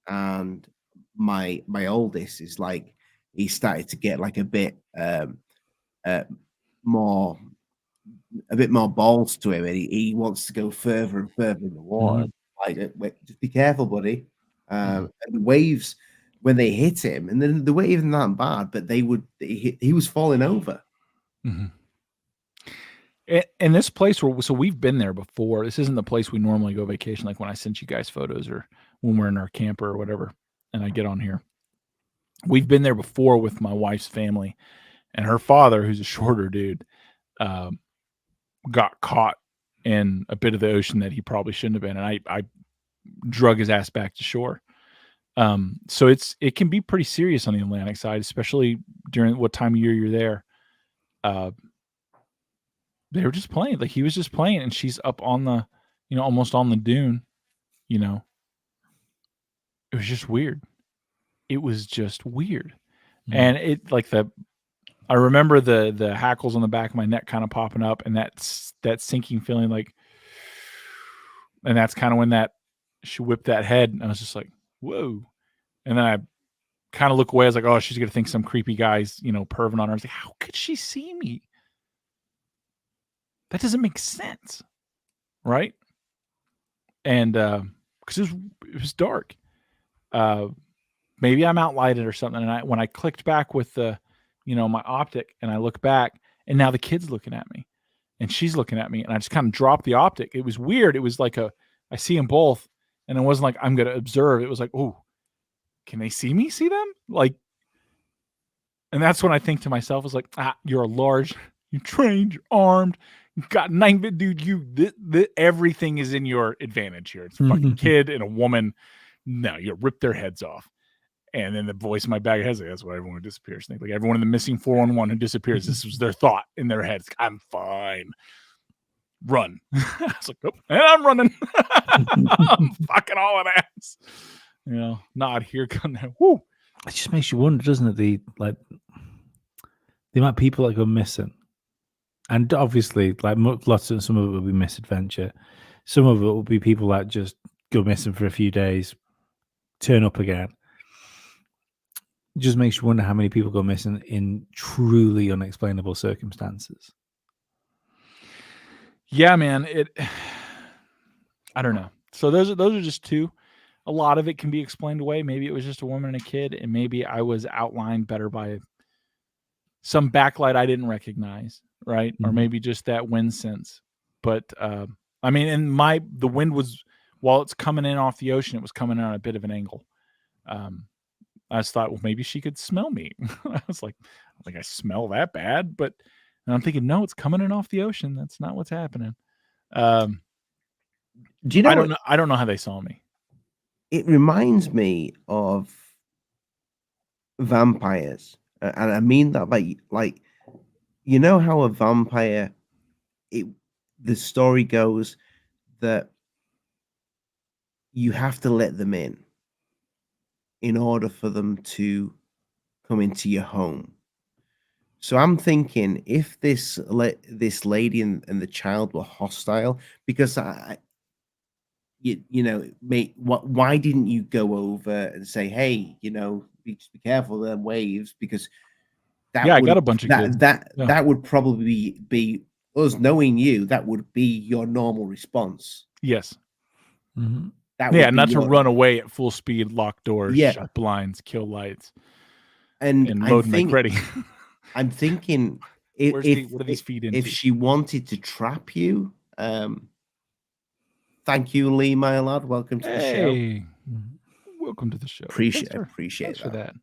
And my oldest is like, he started to get like a bit more balls to him, and he wants to go further and further in the water. Like, just be careful, buddy. And the waves, when they hit him, and then the wave isn't that bad, but he was falling over. And this place so we've been there before. This isn't the place we normally go vacation, like when I sent you guys photos, or when we're in our camper or whatever, and I get on here. We've been there before with my wife's family, and her father, who's a shorter dude, got caught in a bit of the ocean that he probably shouldn't have been, and I drug his ass back to shore. So it can be pretty serious on the Atlantic side, especially during what time of year you're there. They were just playing, like, he was just playing, and she's up on the, almost on the dune. It was just weird. It was just weird. And it, like, I remember the hackles on the back of my neck kind of popping up, and that sinking feeling, like, and that's kind of when she whipped that head, and I was just like, whoa. And then I kind of look away. I was like, oh, she's going to think some creepy guy's, perving on her. I was like, how could she see me? That doesn't make sense. Right. And, cause it was dark. Maybe I'm outlighted or something. And when I clicked back with the, my optic, and I look back, and now the kid's looking at me, and she's looking at me, and I just kind of dropped the optic. It was weird. It was like I see them both, and it wasn't like I'm going to observe. It was like, oh, can they see me? See them? Like, and that's when I think to myself, is like, you're large, you're trained, you're armed, you've got 9-bit, dude. Everything is in your advantage here. It's a fucking kid and a woman. No, you rip their heads off. And then the voice in my bag has, that's why everyone who disappears. Think, like, everyone in the missing 411 who disappears, this was their thought in their heads. I'm fine. Run. I was like, oh, and I'm running. I'm fucking all an ass. Not here, come there. Woo. It just makes you wonder, doesn't it? the amount of people that go missing, and obviously, like some of it will be misadventure, some of it will be people that just go missing for a few days, turn up again. Just makes you wonder how many people go missing in truly unexplainable circumstances. Yeah, man. I don't know. So those are just two. A lot of it can be explained away. Maybe it was just a woman and a kid, and maybe I was outlined better by some backlight I didn't recognize, right? Or maybe just that wind sense. But I mean, and the wind was, while it's coming in off the ocean, it was coming in on a bit of an angle. I just thought, well, maybe she could smell me. I was like, I don't think I smell that bad, but and I'm thinking, no, it's coming in off the ocean. That's not what's happening. Do you know? I don't know how they saw me. It reminds me of vampires, and I mean that like you know how a vampire, the story goes that you have to let them in order for them to come into your home. So I'm thinking, if this lady and the child were hostile, because why didn't you go over and say, hey, be careful of them waves, because that I got a bunch of kids. That would probably be us knowing you. That would be your normal response. Yes. Mm-hmm. Not to run away at full speed, lock doors, shut blinds, kill lights, and load and make ready. I'm thinking, what are these feed into? If she wanted to trap you, thank you, Lee, my lad. Welcome to the show. Welcome to the show. Appreciate Thanks for that.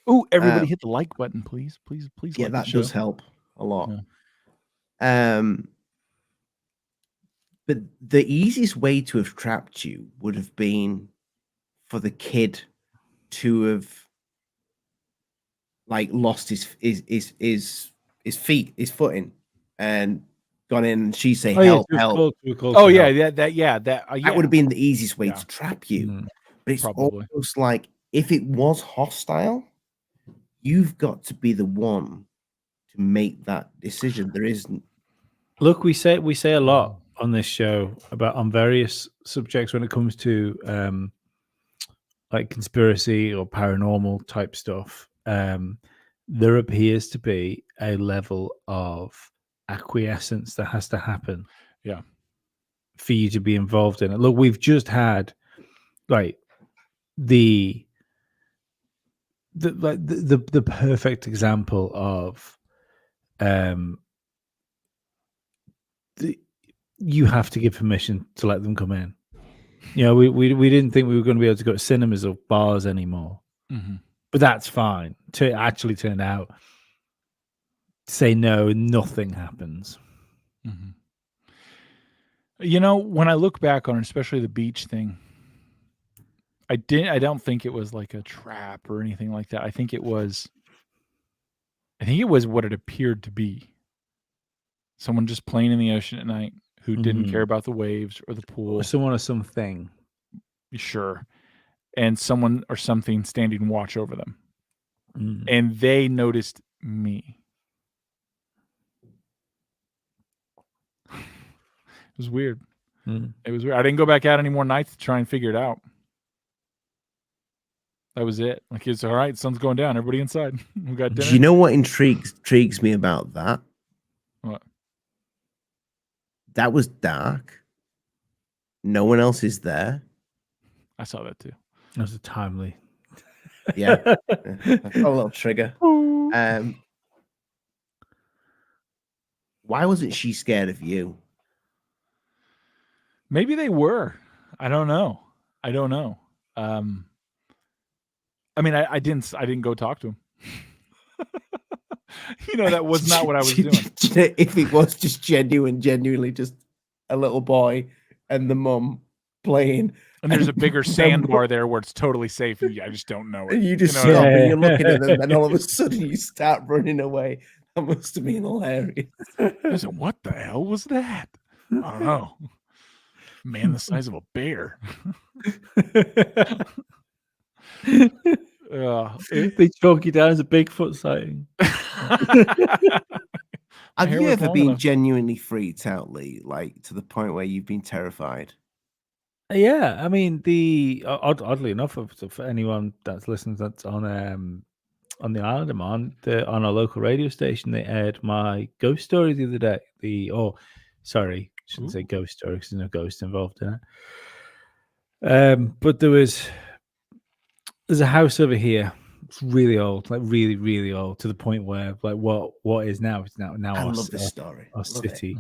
Oh, everybody hit the like button, please. Yeah, that does help a lot. Yeah. But the easiest way to have trapped you would have been for the kid to have lost his footing, and gone in, and she say, help. That would have been the easiest way to trap you. But it's almost like, if it was hostile, you've got to be the one to make that decision. There isn't. Look, we say a lot on this show on various subjects when it comes to like conspiracy or paranormal type stuff. There appears to be a level of acquiescence that has to happen, for you to be involved in it. Look, we've just had the perfect example of you have to give permission to let them come in. We didn't think we were going to be able to go to cinemas or bars anymore. But that's fine. To actually turn out, say no, nothing happens. When I look back on it, especially the beach thing, I don't think it was like a trap or anything like that. I think it was what it appeared to be. Someone just playing in the ocean at night who didn't care about the waves or the pool. Or someone or something. Sure. And someone or something standing watch over them. And they noticed me. It was weird. It was weird. I didn't go back out any more nights to try and figure it out. That was it. Like, it's all right. Sun's going down. Everybody inside. We got dinner. Do you know what intrigues me about that? What? That was dark. No one else is there. I saw that too. That was a timely. Yeah. A little trigger. Why wasn't she scared of you? Maybe they were. I don't know. I mean, I didn't go talk to him. That was not what I was doing. If it was just genuinely just a little boy and the mum playing, and there's a bigger sandbar there where it's totally safe, and I just don't know it. And you just stop and you're looking at them, and all of a sudden you start running away. That must have been hilarious. I said, what the hell was that? I don't know. Man the size of a bear. They chalk you down as a Bigfoot sighting. Have you ever been genuinely freaked out, Lee? Like to the point where you've been terrified? Yeah, I mean, oddly enough, for anyone that's listening, that's on the island I'm on, on a local radio station, they aired my ghost story the other day. Sorry, shouldn't say ghost story because there's no ghost involved in it. But there's a house over here. It's really old, like really, really old, to the point where like what is now? It's now I love this story. Our city.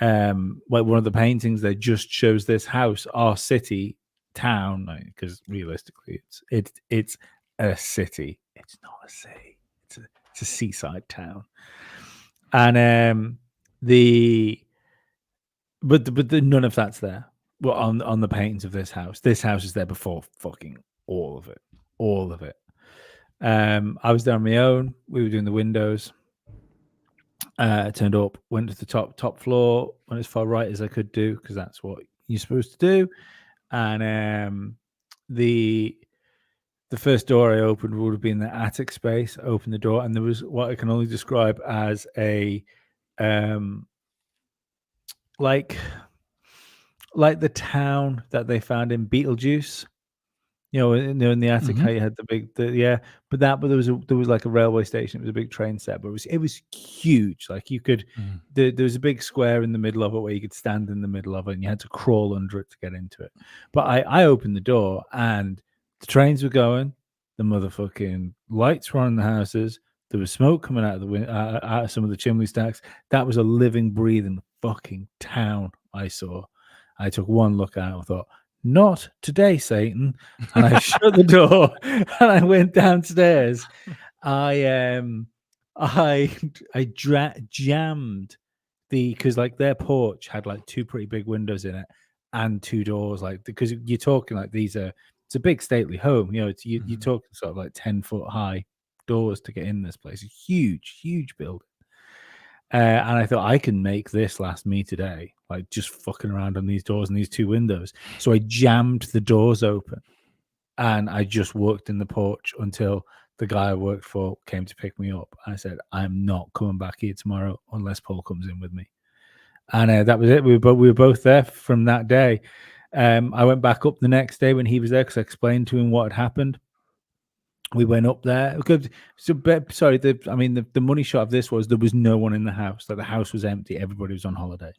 Like one of the paintings there just shows this house, our city, town, because realistically, it's a city. It's not a city. It's a seaside town, and but none of that's there. Well, on the paintings of this house is there before fucking all of it. I was there on my own. We were doing the windows. Turned up, went to the top floor, went as far right as I could do because that's what you're supposed to do. And the first door I opened would have been the attic space. I opened the door, and there was what I can only describe as a like the town that they found in Beetlejuice. In the attic, how you had the big, but there was like a railway station. It was a big train set, but it was huge. Like you could, there was a big square in the middle of it where you could stand in the middle of it, and you had to crawl under it to get into it. But I opened the door, and the trains were going, the motherfucking lights were on in the houses. There was smoke coming out of out of some of the chimney stacks. That was a living, breathing fucking town I saw. I took one look out and thought, not today, Satan. And I shut the door and I went downstairs. I jammed because like their porch had like two pretty big windows in it and two doors, like because you're talking like it's a big stately home, you're talking sort of like 10-foot high doors to get in this place. A huge building. And I thought I can make this last me today, like just fucking around on these doors and these two windows. So I jammed the doors open and I just worked in the porch until the guy I worked for came to pick me up. I said, I'm not coming back here tomorrow unless Paul comes in with me. And that was it. We were both there from that day. I went back up the next day when he was there because I explained to him what had happened. We went up there. Sorry, the money shot of this was there was no one in the house. Like the house was empty. Everybody was on holiday.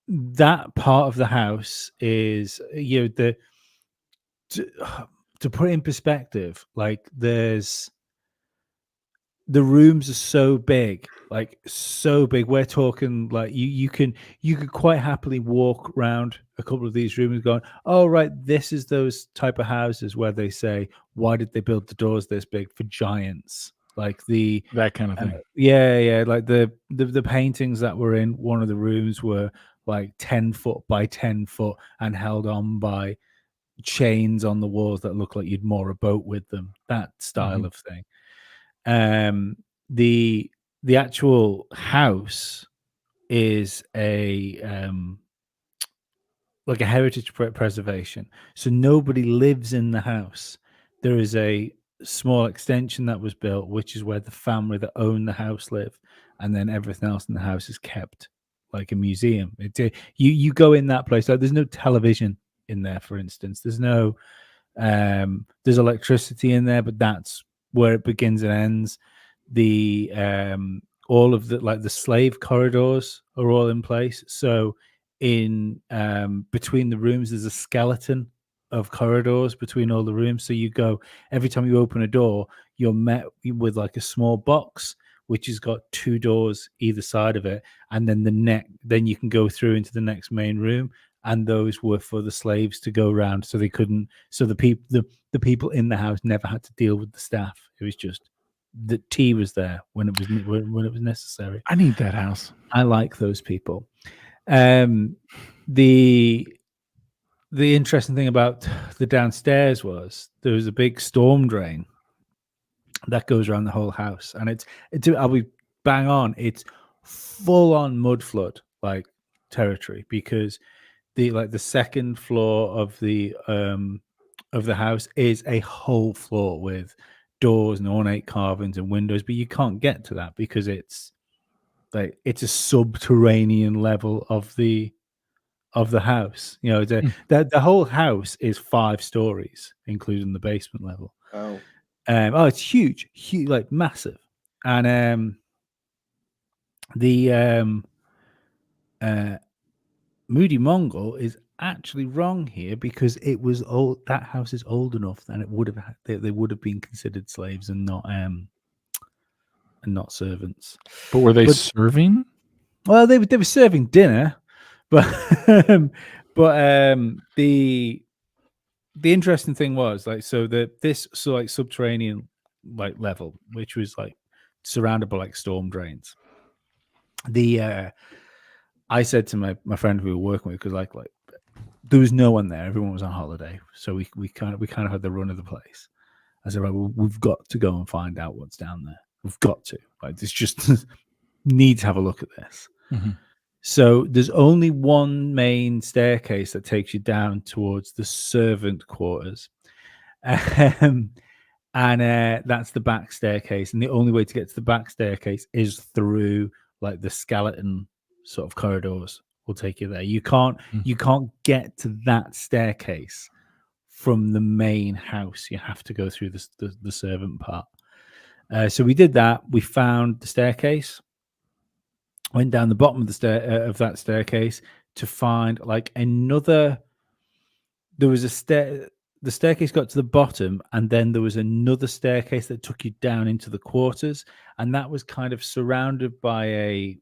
That part of the house is to put it in perspective. Like the rooms are so big, we're talking like you could quite happily walk around a couple of these rooms going, oh right, this is those type of houses where they say, why did they build the doors this big? For giants. Like that kind of thing. Like the paintings that were in one of the rooms were like 10 foot by 10 foot and held on by chains on the walls that look like you'd moor a boat with them, that style of thing. The actual house is a like a heritage preservation, so nobody lives in the house. There is a small extension that was built, which is where the family that own the house live, and then everything else in the house is kept like a museum. You go in that place, like there's no television in there, for instance. There's no there's electricity in there, but that's where it begins and ends. The all of the like the slave corridors are all in place. So in between the rooms there's a skeleton of corridors between all the rooms. So you go, every time you open a door, you're met with like a small box which has got two doors either side of it, and then then you can go through into the next main room, and those were for the slaves to go around, so they couldn't. So the people in the house never had to deal with the staff. It was just the tea was there when it was necessary. I need that house. I like those people. The interesting thing about the downstairs was there was a big storm drain that goes around the whole house, and it's I'll be bang on. It's full on mud flood like territory, because the second floor of the of the house is a whole floor with doors and ornate carvings and windows, but you can't get to that because it's like it's a subterranean level of the house. You know, the whole house is 5 stories, including the basement level. Oh, it's huge, like massive. And the Moody Mongol is actually wrong here because it was old. That house is old enough that it would have they would have been considered slaves and not servants. But were they serving? Well, they were serving dinner, but the interesting thing was like this subterranean like level, which was like surrounded by like storm drains. I said to my friend we were working with, because like there was no one there, everyone was on holiday, so we kind of had the run of the place. I said, right, we've got to go and find out what's down there. We've got to, like, this just need to have a look at this. Mm-hmm. So there's only one main staircase that takes you down towards the servant quarters. And that's the back staircase. And the only way to get to the back staircase is through like the skeleton sort of corridors will take you there. You can't get to that staircase from the main house. You have to go through the servant part. So we did that. We found the staircase. Went down the bottom of the of that staircase to find like another. There was a the staircase got to the bottom, and then there was another staircase that took you down into the quarters, and that was kind of surrounded by it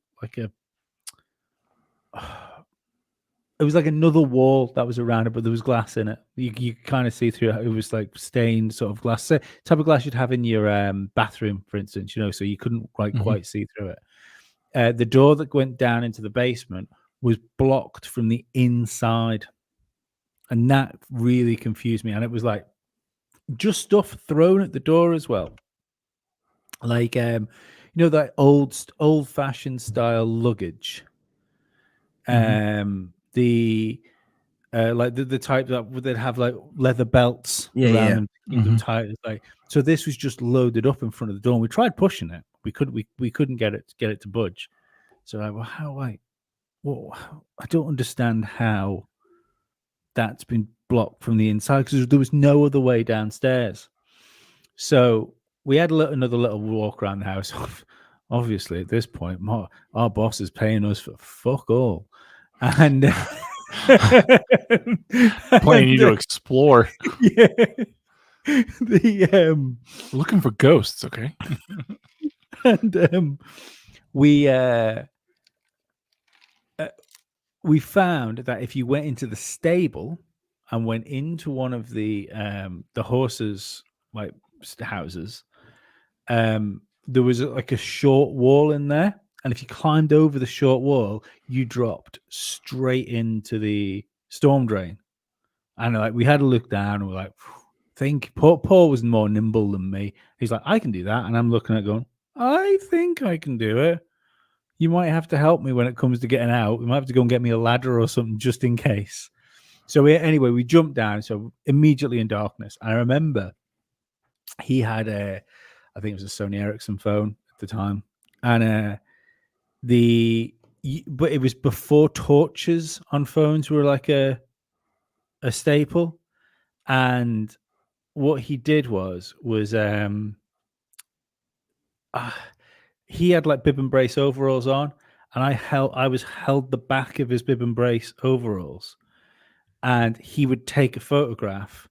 was like another wall that was around it, but there was glass in it. You kind of see through it. It was like stained sort of glass, so, type of glass you'd have in your bathroom, for instance, you know, so you couldn't quite see through it. The door that went down into the basement was blocked from the inside. And that really confused me. And it was like just stuff thrown at the door as well. Like, you know, that old-fashioned style luggage. The type that would have like leather belts around them to keep them tight. It's like, so this was just loaded up in front of the door. And we tried pushing it. We couldn't get it to budge. So I don't understand how that's been blocked from the inside, because there was no other way downstairs. So we had another little walk around the house. Obviously, at this point, our boss is paying us for fuck all, and planning you to explore. Yeah, looking for ghosts. Okay, and we found that if you went into the stable and went into one of the horses' like houses, there was like a short wall in there, and if you climbed over the short wall, you dropped straight into the storm drain. And like we had to look down, and we're like, Paul was more nimble than me. He's like, I can do that, and I'm looking at going, I think I can do it. You might have to help me when it comes to getting out. We might have to go and get me a ladder or something just in case. So we jumped down. So immediately in darkness. I remember he had I think it was a Sony Ericsson phone at the time, and but it was before torches on phones were like a staple. And what he did was he had like bib and brace overalls on, and I was held the back of his bib and brace overalls, and he would take a photograph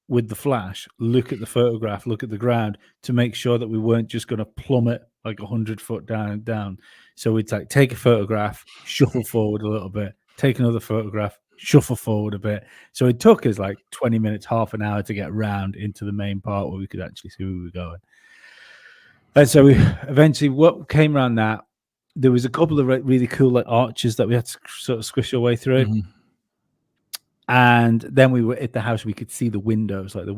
with the flash, look at the photograph, look at the ground to make sure that we weren't just going to plummet like 100 foot down and down. So we'd like take a photograph, shuffle forward a little bit, take another photograph, shuffle forward a bit. So it took us like 20 minutes, half an hour to get round into the main part where we could actually see where we were going. And so we eventually, what came around that, there was a couple of really cool like arches that we had to sort of squish our way through. And then we were at the house, we could see the windows, so there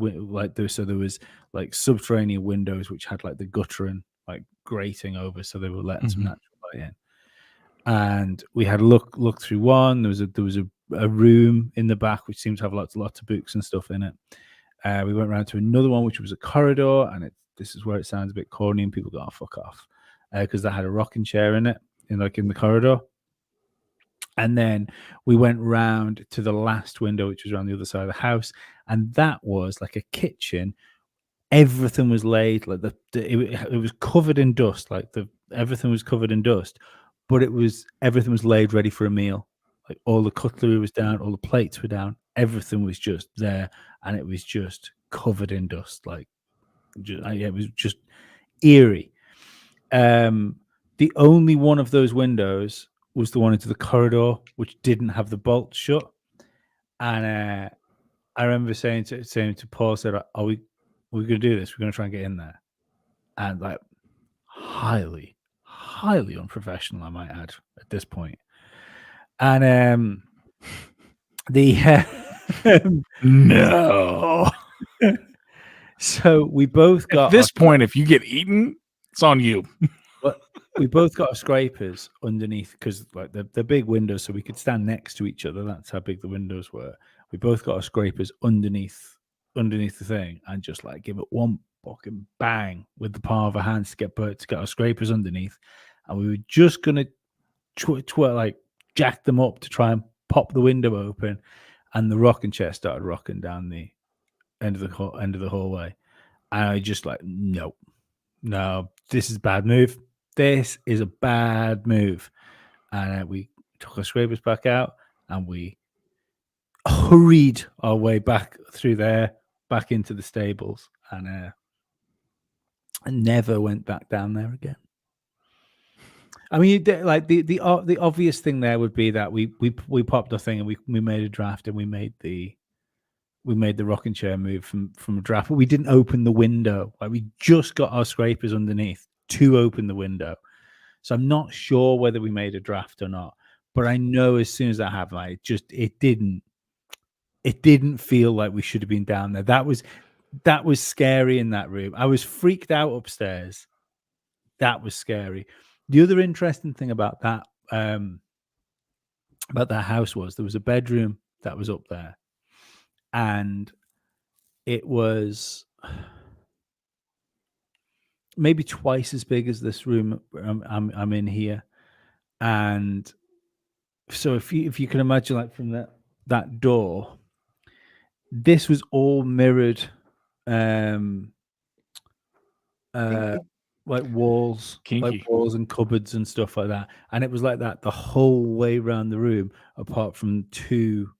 was like subterranean windows which had like the guttering like grating over, so they were letting some natural light in. And we had a look through one. There was a room in the back which seemed to have lots of books and stuff in it. We went around to another one, which was a corridor, and this is where it sounds a bit corny, and people go, "Oh, fuck off," because that had a rocking chair in it, in the corridor. And then we went round to the last window, which was around the other side of the house, and that was like a kitchen. Everything was laid like it was covered in dust, everything was covered in dust, but everything was laid ready for a meal. Like all the cutlery was down, all the plates were down, everything was just there, and it was just covered in dust. It was just eerie. The only one of those windows was the one into the corridor, which didn't have the bolt shut. And I remember saying to Paul, said, "Are we're going to do this? We're going to try and get in there." And like, highly, highly unprofessional, I might add, at this point. And no. So we both got, at this point, if you get eaten, it's on you. But we both got our scrapers underneath, because like the big windows, so we could stand next to each other. That's how big the windows were. We both got our scrapers underneath the thing, and just like give it one fucking bang with the palm of our hands to get our scrapers underneath. And we were just gonna like jack them up to try and pop the window open, and the rocking chair started rocking down the end of the hallway, and I just like, no, this is a bad move. This is a bad move. And we took our scrapers back out, and we hurried our way back through there, back into the stables, and never went back down there again. I mean, like the obvious thing there would be that we popped our thing, and we made a draft, and we made the rocking chair move from a draft, but we didn't open the window. Like, we just got our scrapers underneath to open the window. So I'm not sure whether we made a draft or not, but I know as soon as that happened, like, it didn't feel like we should have been down there. That was scary in that room. I was freaked out upstairs. That was scary. The other interesting thing about that house was there was a bedroom that was up there, and it was maybe twice as big as this room I'm in here. And so if you can imagine, like, from that door, this was all mirrored, like walls, like walls and cupboards and stuff like that. And it was like that the whole way around the room, apart from two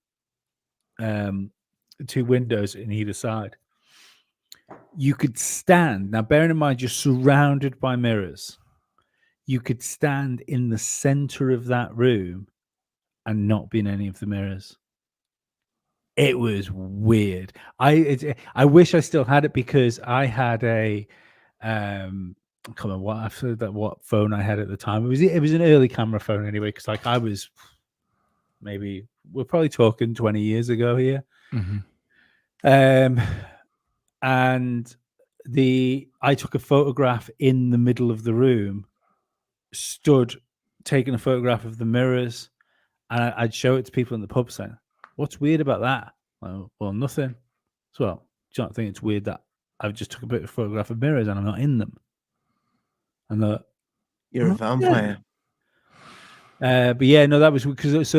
windows in either side. You could stand, now bearing in mind you're surrounded by mirrors, you could stand in the center of that room and not be in any of the mirrors. It was weird. I wish I still had it, because I had a I can't remember what phone I had at the time. It was an early camera phone anyway, because like I was, maybe we're probably talking 20 years ago here. Mm-hmm. And I took a photograph in the middle of the room, stood taking a photograph of the mirrors, and I'd show it to people in the pub saying, "What's weird about that?" Well, nothing. So, well, do you not think it's weird that I've just took a bit of photograph of mirrors and I'm not in them? And you're a vampire. Yeah. But yeah, no, that was because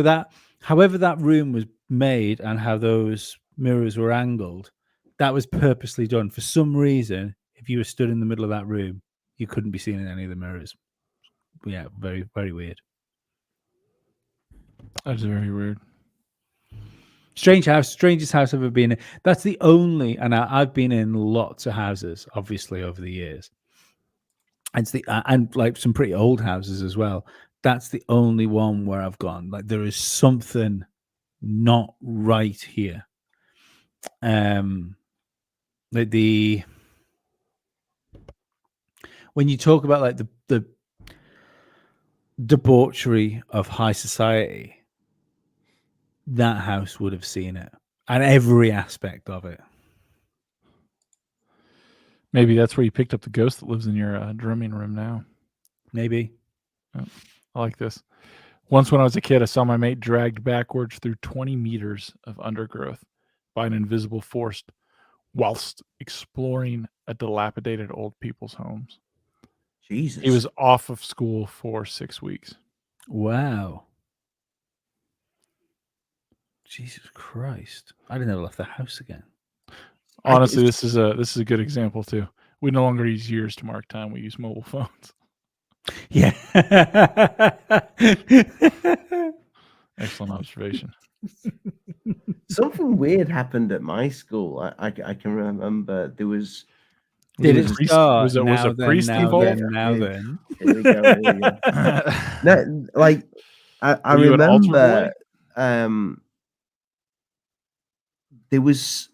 however that room was made and how those mirrors were angled, that was purposely done. For some reason, if you were stood in the middle of that room, you couldn't be seen in any of the mirrors. Yeah, very, very weird. That's very weird. Strangest house I've ever been in. That's the only, and I've been in lots of houses, obviously, over the years. And like some pretty old houses as well. That's the only one where I've gone, like, there is something not right here. Like when you talk about like the debauchery of high society, that house would have seen it, and every aspect of it. Maybe that's where you picked up the ghost that lives in your drumming room now. Maybe. Oh, I like this. Once when I was a kid, I saw my mate dragged backwards through 20 meters of undergrowth by an invisible force whilst exploring a dilapidated old people's homes. Jesus. He was off of school for 6 weeks. Wow. Jesus Christ. I'd have never left the house again. Honestly, this is a good example too. We no longer use years to mark time. We use mobile phones. Yeah. Excellent observation. Something weird happened at my school. I can remember there was. Did it start? Was a priest involved? Now then. Here we go. No, like I remember. There was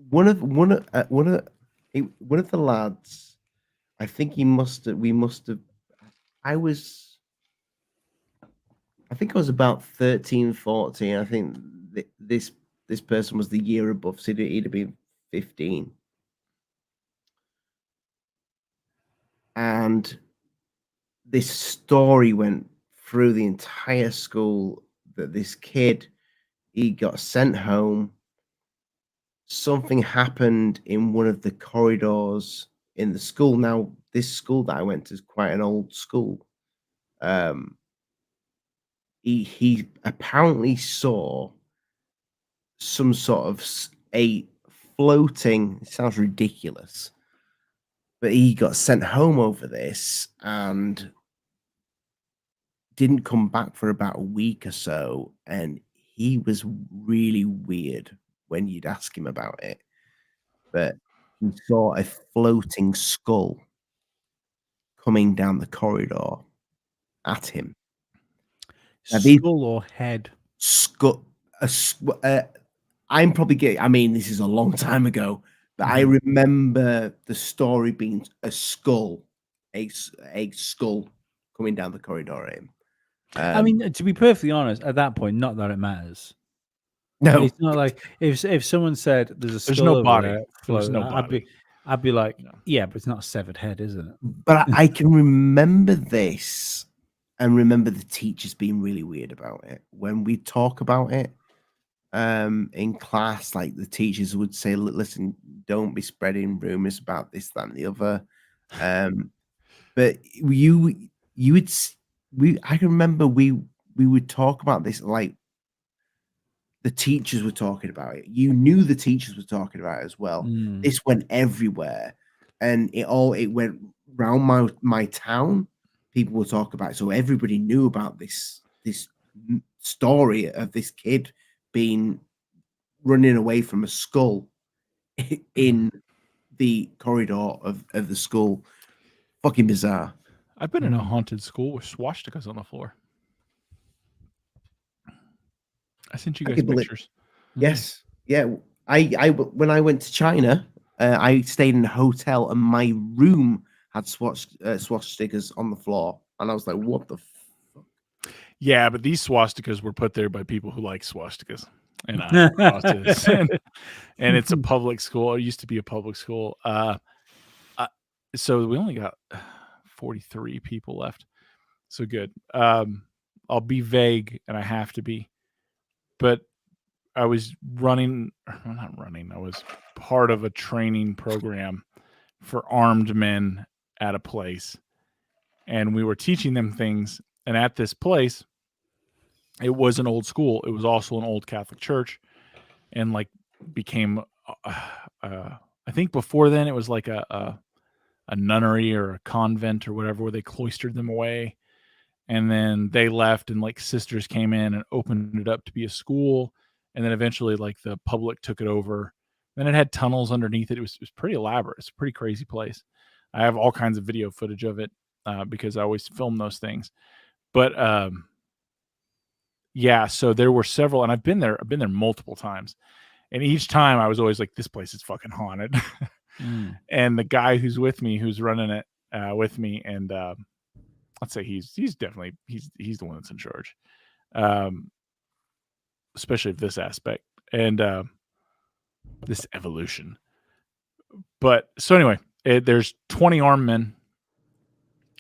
one of the lads. I think we must have. I think I was about 13, 14. I think this person was the year above, so he'd have been 15. And this story went through the entire school that this kid, he got sent home. Something happened in one of the corridors in the school. Now, this school that I went to is quite an old school. He apparently saw some sort of a floating. It sounds ridiculous, but he got sent home over this and didn't come back for about a week or so, and he was really weird when you'd ask him about it. But he saw a floating skull coming down the corridor at him. Skull or head? Skull. I'm probably getting. I mean, this is a long time ago, but I remember the story being a skull, a skull coming down the corridor at him. I mean, to be perfectly honest, at that point, not that it matters. No, it's not like if someone said there's a skull, there's no over body. there, There's no body. I'd be like, yeah, but it's not a severed head, isn't it? But I can remember this and remember the teachers being really weird about it when we talk about it in class. Like the teachers would say, "Listen, don't be spreading rumors about this, that, and the other." But I can remember we would talk about this like the teachers were talking about it. You knew the teachers were talking about it as well. This went everywhere, and it went round my town. People were talking about it, so everybody knew about this story of this kid being running away from a skull in the corridor of the school. Fucking bizarre. I've been in a haunted school with swastikas on the floor. I sent you guys pictures. Yes. Yeah. I when I went to China, I stayed in a hotel and my room had swastikas on the floor. And I was like, what the fuck? Yeah, but these swastikas were put there by people who like swastikas. And and it's a public school. It used to be a public school. So we only got 43 people left. So good. I'll be vague, and I have to be. But I was not running. I was part of a training program for armed men at a place. And we were teaching them things. And at this place, it was an old school. It was also an old Catholic church. And like became, I think before then it was like a nunnery or a convent or whatever, where they cloistered them away. And then they left, and like sisters came in and opened it up to be a school. And then eventually like the public took it over. Then it had tunnels underneath it. It was pretty elaborate. It's a pretty crazy place. I have all kinds of video footage of it because I always film those things. But yeah, so there were several, and I've been there multiple times. And each time I was always like, this place is fucking haunted. And the guy who's with me, who's running it with me, and I'd say he's definitely he's the one that's in charge, especially of this aspect and this evolution. But so anyway, there's 20 armed men.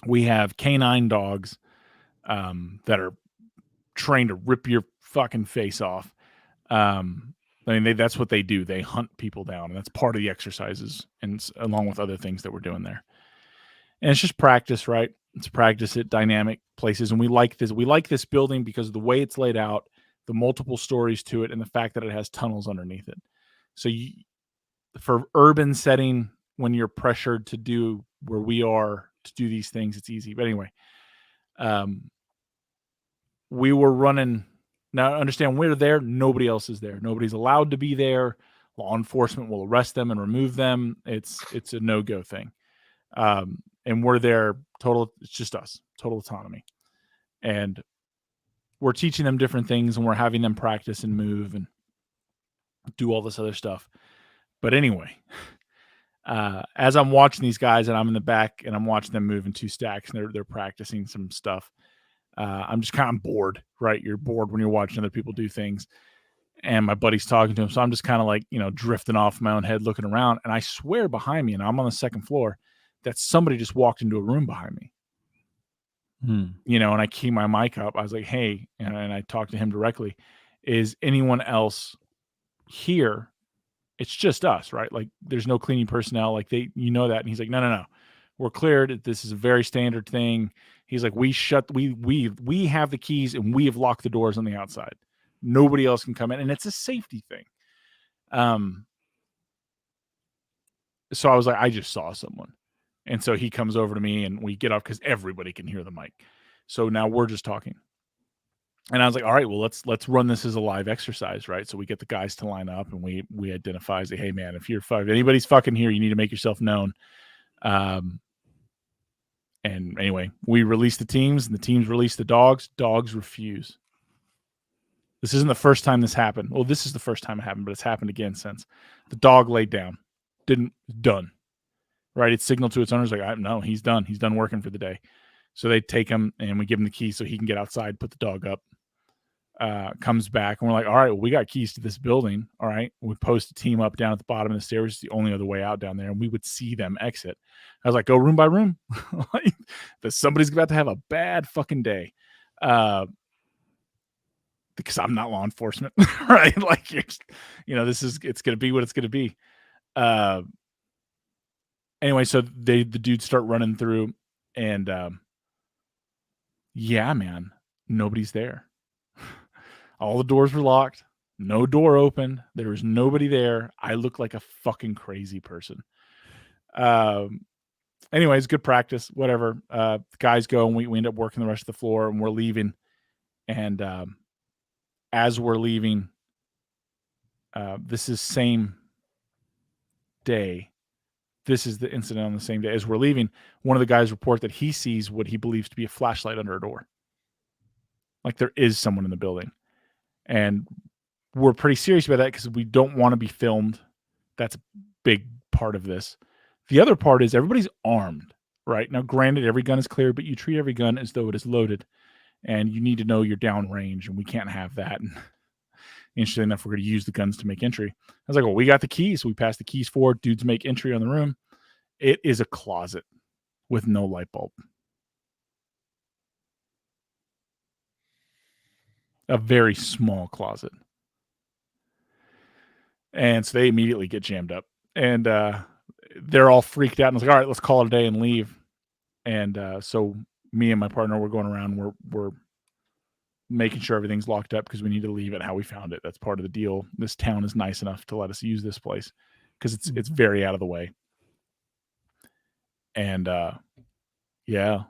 We have canine dogs that are trained to rip your fucking face off. I mean, that's what they do. They hunt people down, and that's part of the exercises, and along with other things that we're doing there. And it's just practice, right? It's practice at dynamic places, and we like this. We like this building because of the way it's laid out, the multiple stories to it, and the fact that it has tunnels underneath it. So, for urban setting, when you're pressured to do where we are to do these things, it's easy. But anyway, we were running. Now, understand, we're there. Nobody else is there. Nobody's allowed to be there. Law enforcement will arrest them and remove them. It's a no-go thing. And we're there total. It's just us, total autonomy. And we're teaching them different things, and we're having them practice and move and do all this other stuff. But anyway, as I'm watching these guys, and I'm in the back, and I'm watching them move in 2 stacks, and they're practicing some stuff. I'm just kind of bored, right? You're bored when you're watching other people do things. And my buddy's talking to him. So I'm just kind of like, drifting off my own head, looking around. And I swear behind me, and I'm on the 2nd floor, that somebody just walked into a room behind me. And I key my mic up. I was like, hey, and I talked to him directly. Is anyone else here? It's just us, right? Like, there's no cleaning personnel. Like, that. And he's like, no. We're cleared. This is a very standard thing. He's like, we have the keys, and we have locked the doors on the outside. Nobody else can come in, and it's a safety thing. So I was like, I just saw someone. And so he comes over to me, and we get off because everybody can hear the mic. So now we're just talking. And I was like, all right, well, let's run this as a live exercise, right? So we get the guys to line up, and we identify, say, hey man, if anybody's fucking here, you need to make yourself known. And anyway, we release the teams, and the teams release the dogs. Dogs refuse. This isn't the first time this happened. Well, this is the first time it happened, but it's happened again since. The dog laid down. Done. Right? It signaled to its owners like, no, he's done. He's done working for the day. So they take him, and we give him the keys so he can get outside, put the dog up. Comes back, and we're like, all right, well, we got keys to this building. All right. We post a team up down at the bottom of the stairs. It's the only other way out down there, and we would see them exit. I was like, go room by room. Somebody's about to have a bad fucking day. Because I'm not law enforcement, right? Like, it's going to be what it's going to be. Anyway, so the dudes start running through, and yeah, man, nobody's there. All the doors were locked. No door open. There was nobody there. I look like a fucking crazy person. Anyways, good practice. Whatever. The guys go, and we end up working the rest of the floor, and we're leaving. And as we're leaving, this is same day. This is the incident on the same day. As we're leaving, one of the guys report that he sees what he believes to be a flashlight under a door. Like, there is someone in the building. And we're pretty serious about that because we don't want to be filmed. That's a big part of this. The other part is everybody's armed, right? Now, granted, every gun is clear, but you treat every gun as though it is loaded. And you need to know your downrange, and we can't have that. And interesting enough, we're going to use the guns to make entry. I was like, well, we got the keys. So we pass the keys forward. Dudes make entry on the room. It is a closet with no light bulb. A very small closet. And so they immediately get jammed up. And they're all freaked out. And I was like, all right, let's call it a day and leave. And so me and my partner, we're going around. We're making sure everything's locked up because we need to leave it how we found it. That's part of the deal. This town is nice enough to let us use this place because it's very out of the way. And yeah,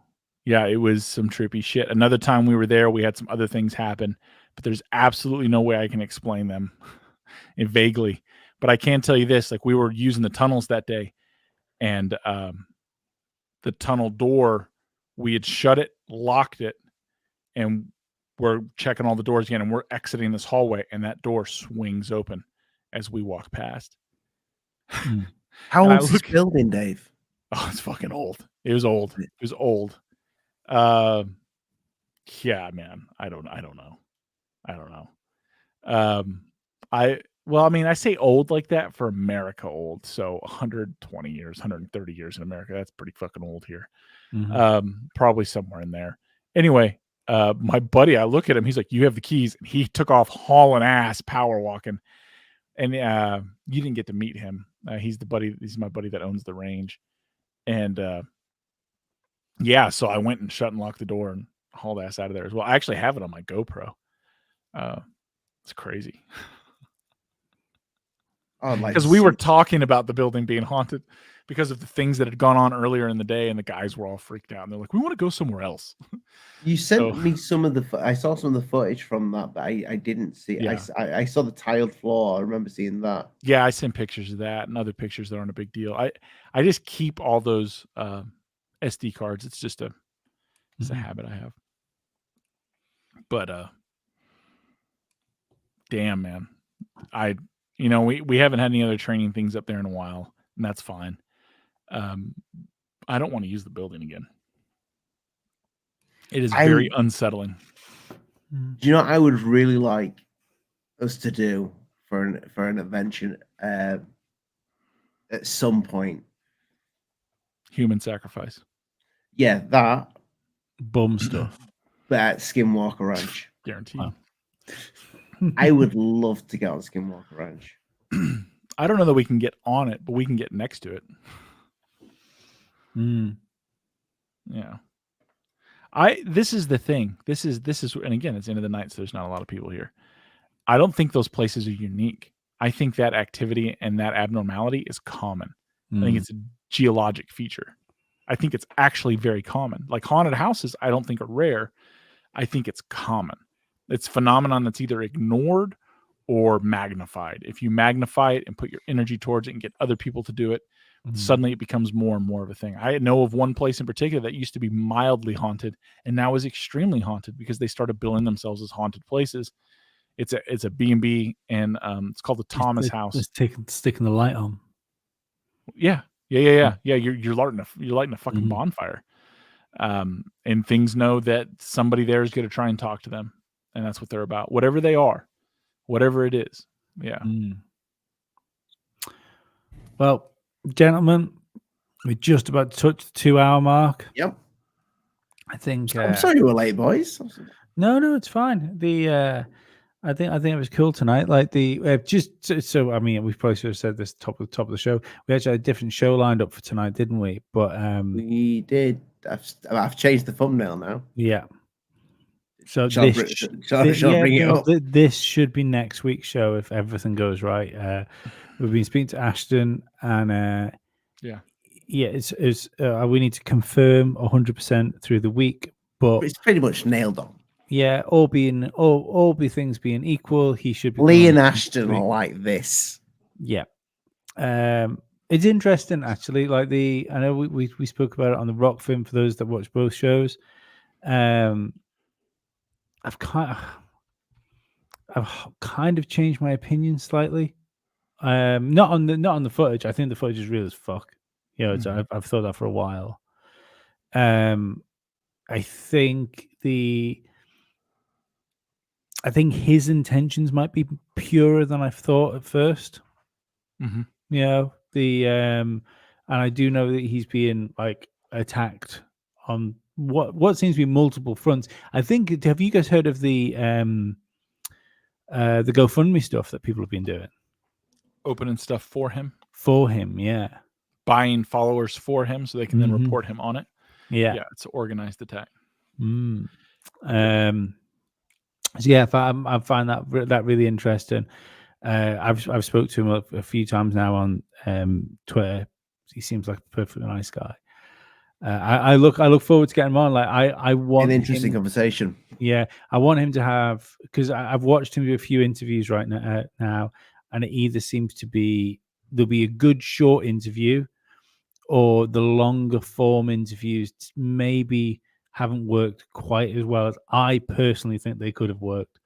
it was some trippy shit. Another time we were there, we had some other things happen, but there's absolutely no way I can explain them vaguely. But I can tell you this, like, we were using the tunnels that day, and the tunnel door, we had shut it, locked it, and we're checking all the doors again, and we're exiting this hallway, and that door swings open as we walk past. How old is this building, Dave? Oh, it's fucking old. It was old. Yeah, man. I don't know. I say old like that for America old. So 120 years, 130 years in America. That's pretty fucking old here. Mm-hmm. Probably somewhere in there. Anyway, my buddy, I look at him. He's like, you have the keys. And he took off hauling ass, power walking. And you didn't get to meet him. He's my buddy that owns the range. And yeah, so I went and shut and locked the door and hauled ass out of there as well. I actually have it on my GoPro. It's crazy. Because we were talking about the building being haunted because of the things that had gone on earlier in the day, and the guys were all freaked out, and they're like, "We want to go somewhere else." You sent me some of the. I saw some of the footage from that, but I didn't see it. Yeah. I saw the tiled floor. I remember seeing that. Yeah, I sent pictures of that and other pictures that aren't a big deal. I just keep all those SD cards. It's just a habit I have. But damn, man, we haven't had any other training things up there in a while, and that's fine. I don't want to use the building again. It is very unsettling. Do you know what I would really like us to do for an invention at some point? Human sacrifice. Yeah, that bum stuff. But at Skinwalker Ranch, guaranteed. Wow. I would love to get on Skinwalker Ranch. I don't know that we can get on it, but we can get next to it. Yeah. This is the thing. This is, and again, it's the end of the night, so there's not a lot of people here. I don't think those places are unique. I think that activity and that abnormality is common. I think it's a geologic feature. I think it's actually very common. Like haunted houses, I don't think are rare. I think it's common. It's a phenomenon that's either ignored or magnified. If you magnify it and put your energy towards it and get other people to do it, suddenly it becomes more and more of a thing. I know of one place in particular that used to be mildly haunted and now is extremely haunted because they started billing themselves as haunted places. It's a B&B, and it's called the Thomas House. Just sticking the light on. Yeah. You're lighting a fucking bonfire, and things know that somebody there is going to try and talk to them, and that's what they're about. Whatever they are, whatever it is. Yeah. Well, gentlemen, we're just about to touch the 2-hour mark. Yep. I think. I'm sorry you were late, boys. No, it's fine. I think it was cool tonight. Like so. I mean, we probably should have said this top of the show. We actually had a different show lined up for tonight, didn't we? But we did. I've changed the thumbnail now. Yeah. So shall bring it up? This should be next week's show if everything goes right. We've been speaking to Ashton, and it's we need to confirm 100% through the week, but it's pretty much nailed on. Yeah, all things being equal, he should be. Lee and Ashton are like this. Yeah, it's interesting actually. Like I know we spoke about it on the Rock Film for those that watch both shows. I've kind of changed my opinion slightly. Not on the footage. I think the footage is real as fuck. I've thought that for a while. I think his intentions might be purer than I thought at first. Mm-hmm. And I do know that he's being like attacked on what seems to be multiple fronts. I think. Have you guys heard of the GoFundMe stuff that people have been doing? Opening stuff for him. Yeah. Buying followers for him so they can then report him on it. Yeah. Yeah, it's an organized attack. So yeah, I find that really interesting. I've spoke to him a few times now on Twitter. He seems like a perfectly nice guy. I look forward to getting him on. Like I want an interesting conversation. Yeah, I want him to have, because I've watched him do a few interviews right now, and it either seems to be there'll be a good short interview, or the longer form interviews maybe haven't worked quite as well as I personally think they could have worked.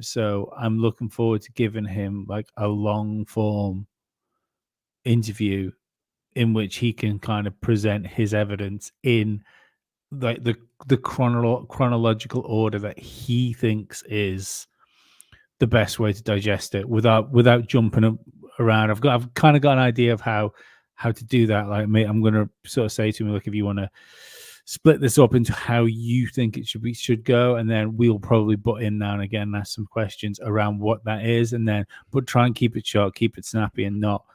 So I'm looking forward to giving him like a long form interview in which he can kind of present his evidence in like the chronological order that he thinks is the best way to digest it without jumping around. I've kind of got an idea of how to do that. Like, mate, I'm going to sort of say to him, look, if you want to split this up into how you think it should go, and then we'll probably butt in now and again and ask some questions around what that is, and then try and keep it short, keep it snappy, and not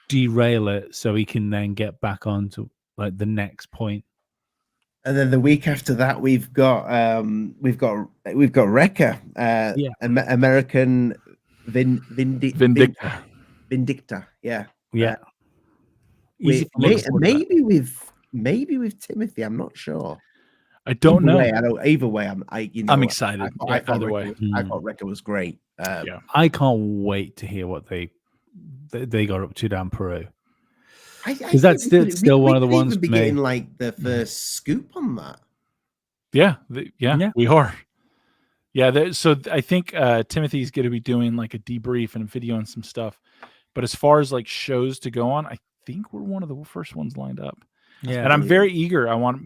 derail it, so he can then get back on to like the next point. And then the week after that, we've got Wrecker, American Vindicta. Yeah. Easy maybe with Timothy. I'm not sure. I don't know. Either way, I'm excited. I thought Wrecker was great. I can't wait to hear what they got up to down Peru. Because that's still one of the ones. Be getting like the first scoop on that. Yeah, we are. Yeah, so I think Timothy's going to be doing like a debrief and a video and some stuff. But as far as like shows to go on, I think we're one of the first ones lined up. Yeah, and I'm very eager. I want,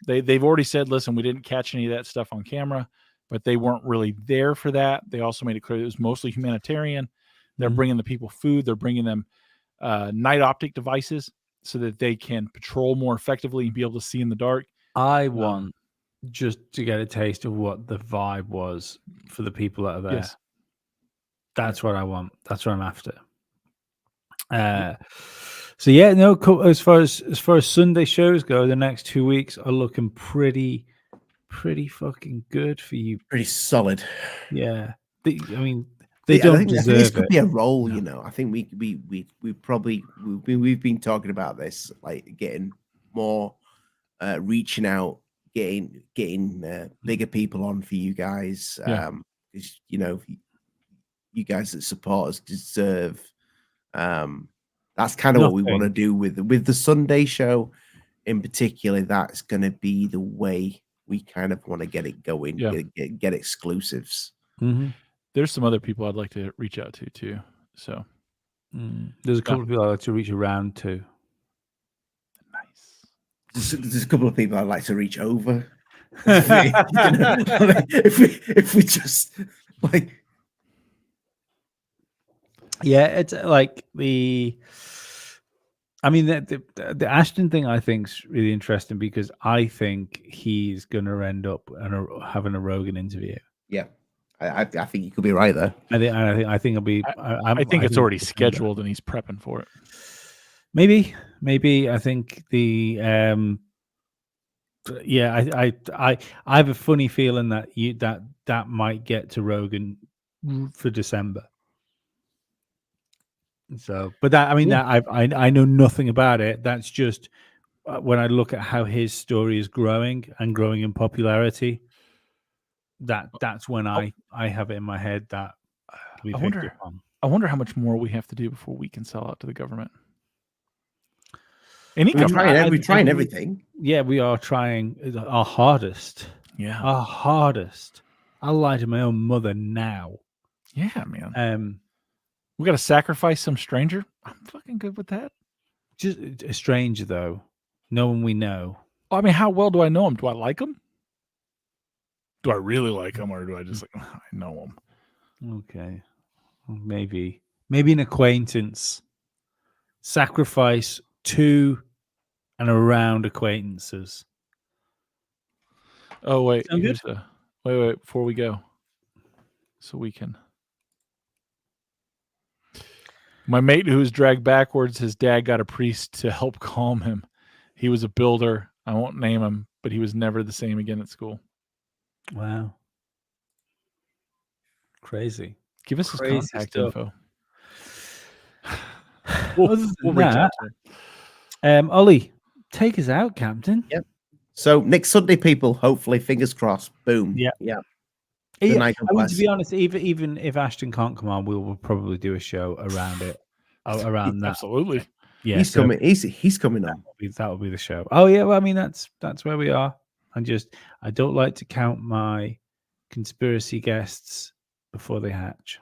they've already said, listen, we didn't catch any of that stuff on camera, but they weren't really there for that. They also made it clear it was mostly humanitarian. They're bringing the people food. They're bringing them night optic devices so that they can patrol more effectively and be able to see in the dark. I want just to get a taste of what the vibe was for the people that are there. Yes. That's what I want. That's what I'm after. So yeah, no. As far as Sunday shows go, the next 2 weeks are looking pretty fucking good for you. Pretty solid. Yeah. They don't deserve this could it. be a role, I think we've been talking about this, like getting more, reaching out, getting bigger people on for you guys. Because you guys that support us deserve. That's kind of what we want to do with the Sunday show in particular. That's going to be the way we kind of want to get it going. Get exclusives. Mm-hmm. There's some other people I'd like to reach out to too. So there's a couple of people I'd like to reach around to. Nice. There's a couple of people I'd like to reach over. If we just like. Yeah, it's like the Ashton thing I think is really interesting because I think he's going to end up having a Rogan interview. Yeah, I think you could be right there. I think it'll be. I think it's already scheduled and he's prepping for it. Maybe. I think the I have a funny feeling that that might get to Rogan for December. So, but that I know nothing about it. That's just when I look at how his story is growing in popularity. That's when I have it in my head that I wonder how much more we have to do before we can sell out to the government. We're trying everything. Yeah, we are trying our hardest. Yeah, our hardest. I'll lie to my own mother now. Yeah, man. We got to sacrifice some stranger. I'm fucking good with that. Just a stranger, though. No one we know. I mean, how well do I know him? Do I like him? Do I really like him, or do I just I know him? Okay, maybe an acquaintance. Sacrifice to and around acquaintances. Oh wait, good? Wait before we go, so we can. My mate who was dragged backwards, his dad got a priest to help calm him. He was a builder. I won't name him, but he was never the same again at school. Wow. Crazy. Give us his contact info. We'll reach out to him. Ollie, take us out, Captain. Yep. So next Sunday, people, hopefully, fingers crossed. Boom. Yeah. To be honest, even if Ashton can't come on, we will probably do a show around it, around that. Absolutely. Yeah, he's coming. He's coming on. That will be the show. Oh yeah, well, I mean that's where we are. I don't like to count my conspiracy guests before they hatch.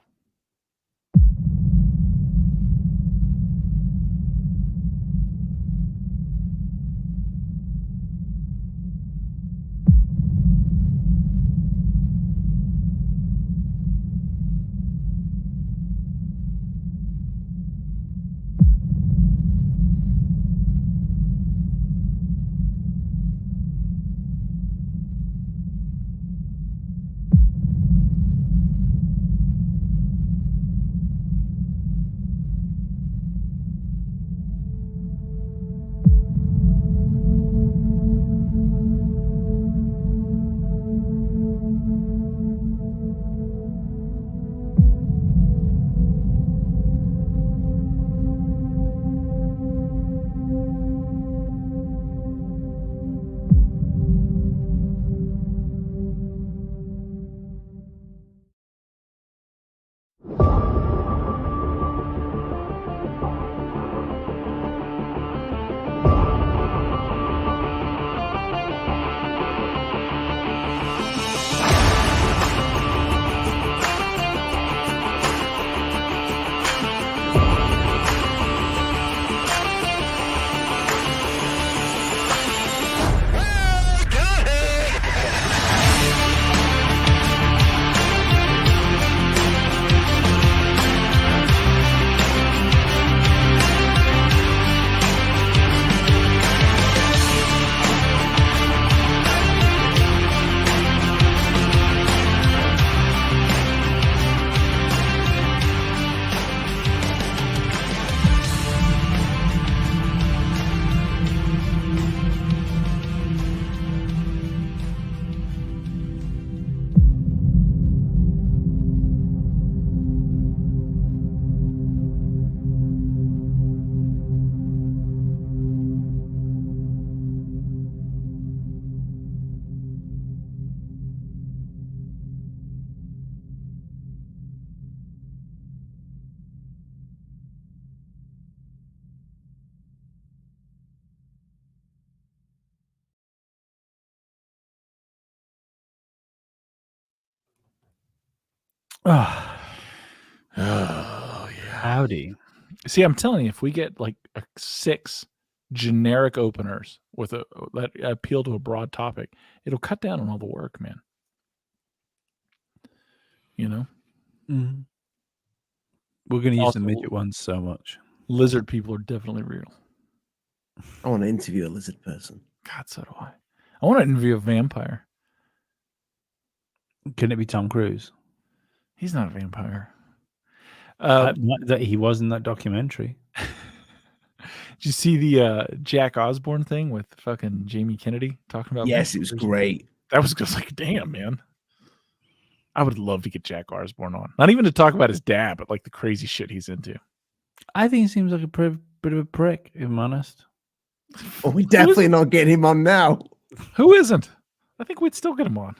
Oh, yeah. howdy. See, I'm telling you, if we get like 6 generic openers with that appeal to a broad topic, it'll cut down on all the work, man. You know? Mm-hmm. We're going to use Also, the midget ones so much. Lizard people are definitely real. I want to interview a lizard person. God, so do I. I want to interview a vampire. Can it be Tom Cruise? He's not a vampire. That he was in that documentary. Did you see the Jack Osborne thing with fucking Jamie Kennedy talking about? Yes, it was great. That was just like, damn, man. I would love to get Jack Osborne on. Not even to talk about his dad, but like the crazy shit he's into. I think he seems like a bit of a prick, if I'm honest. Oh, we're definitely not getting him on now. Who isn't? I think we'd still get him on.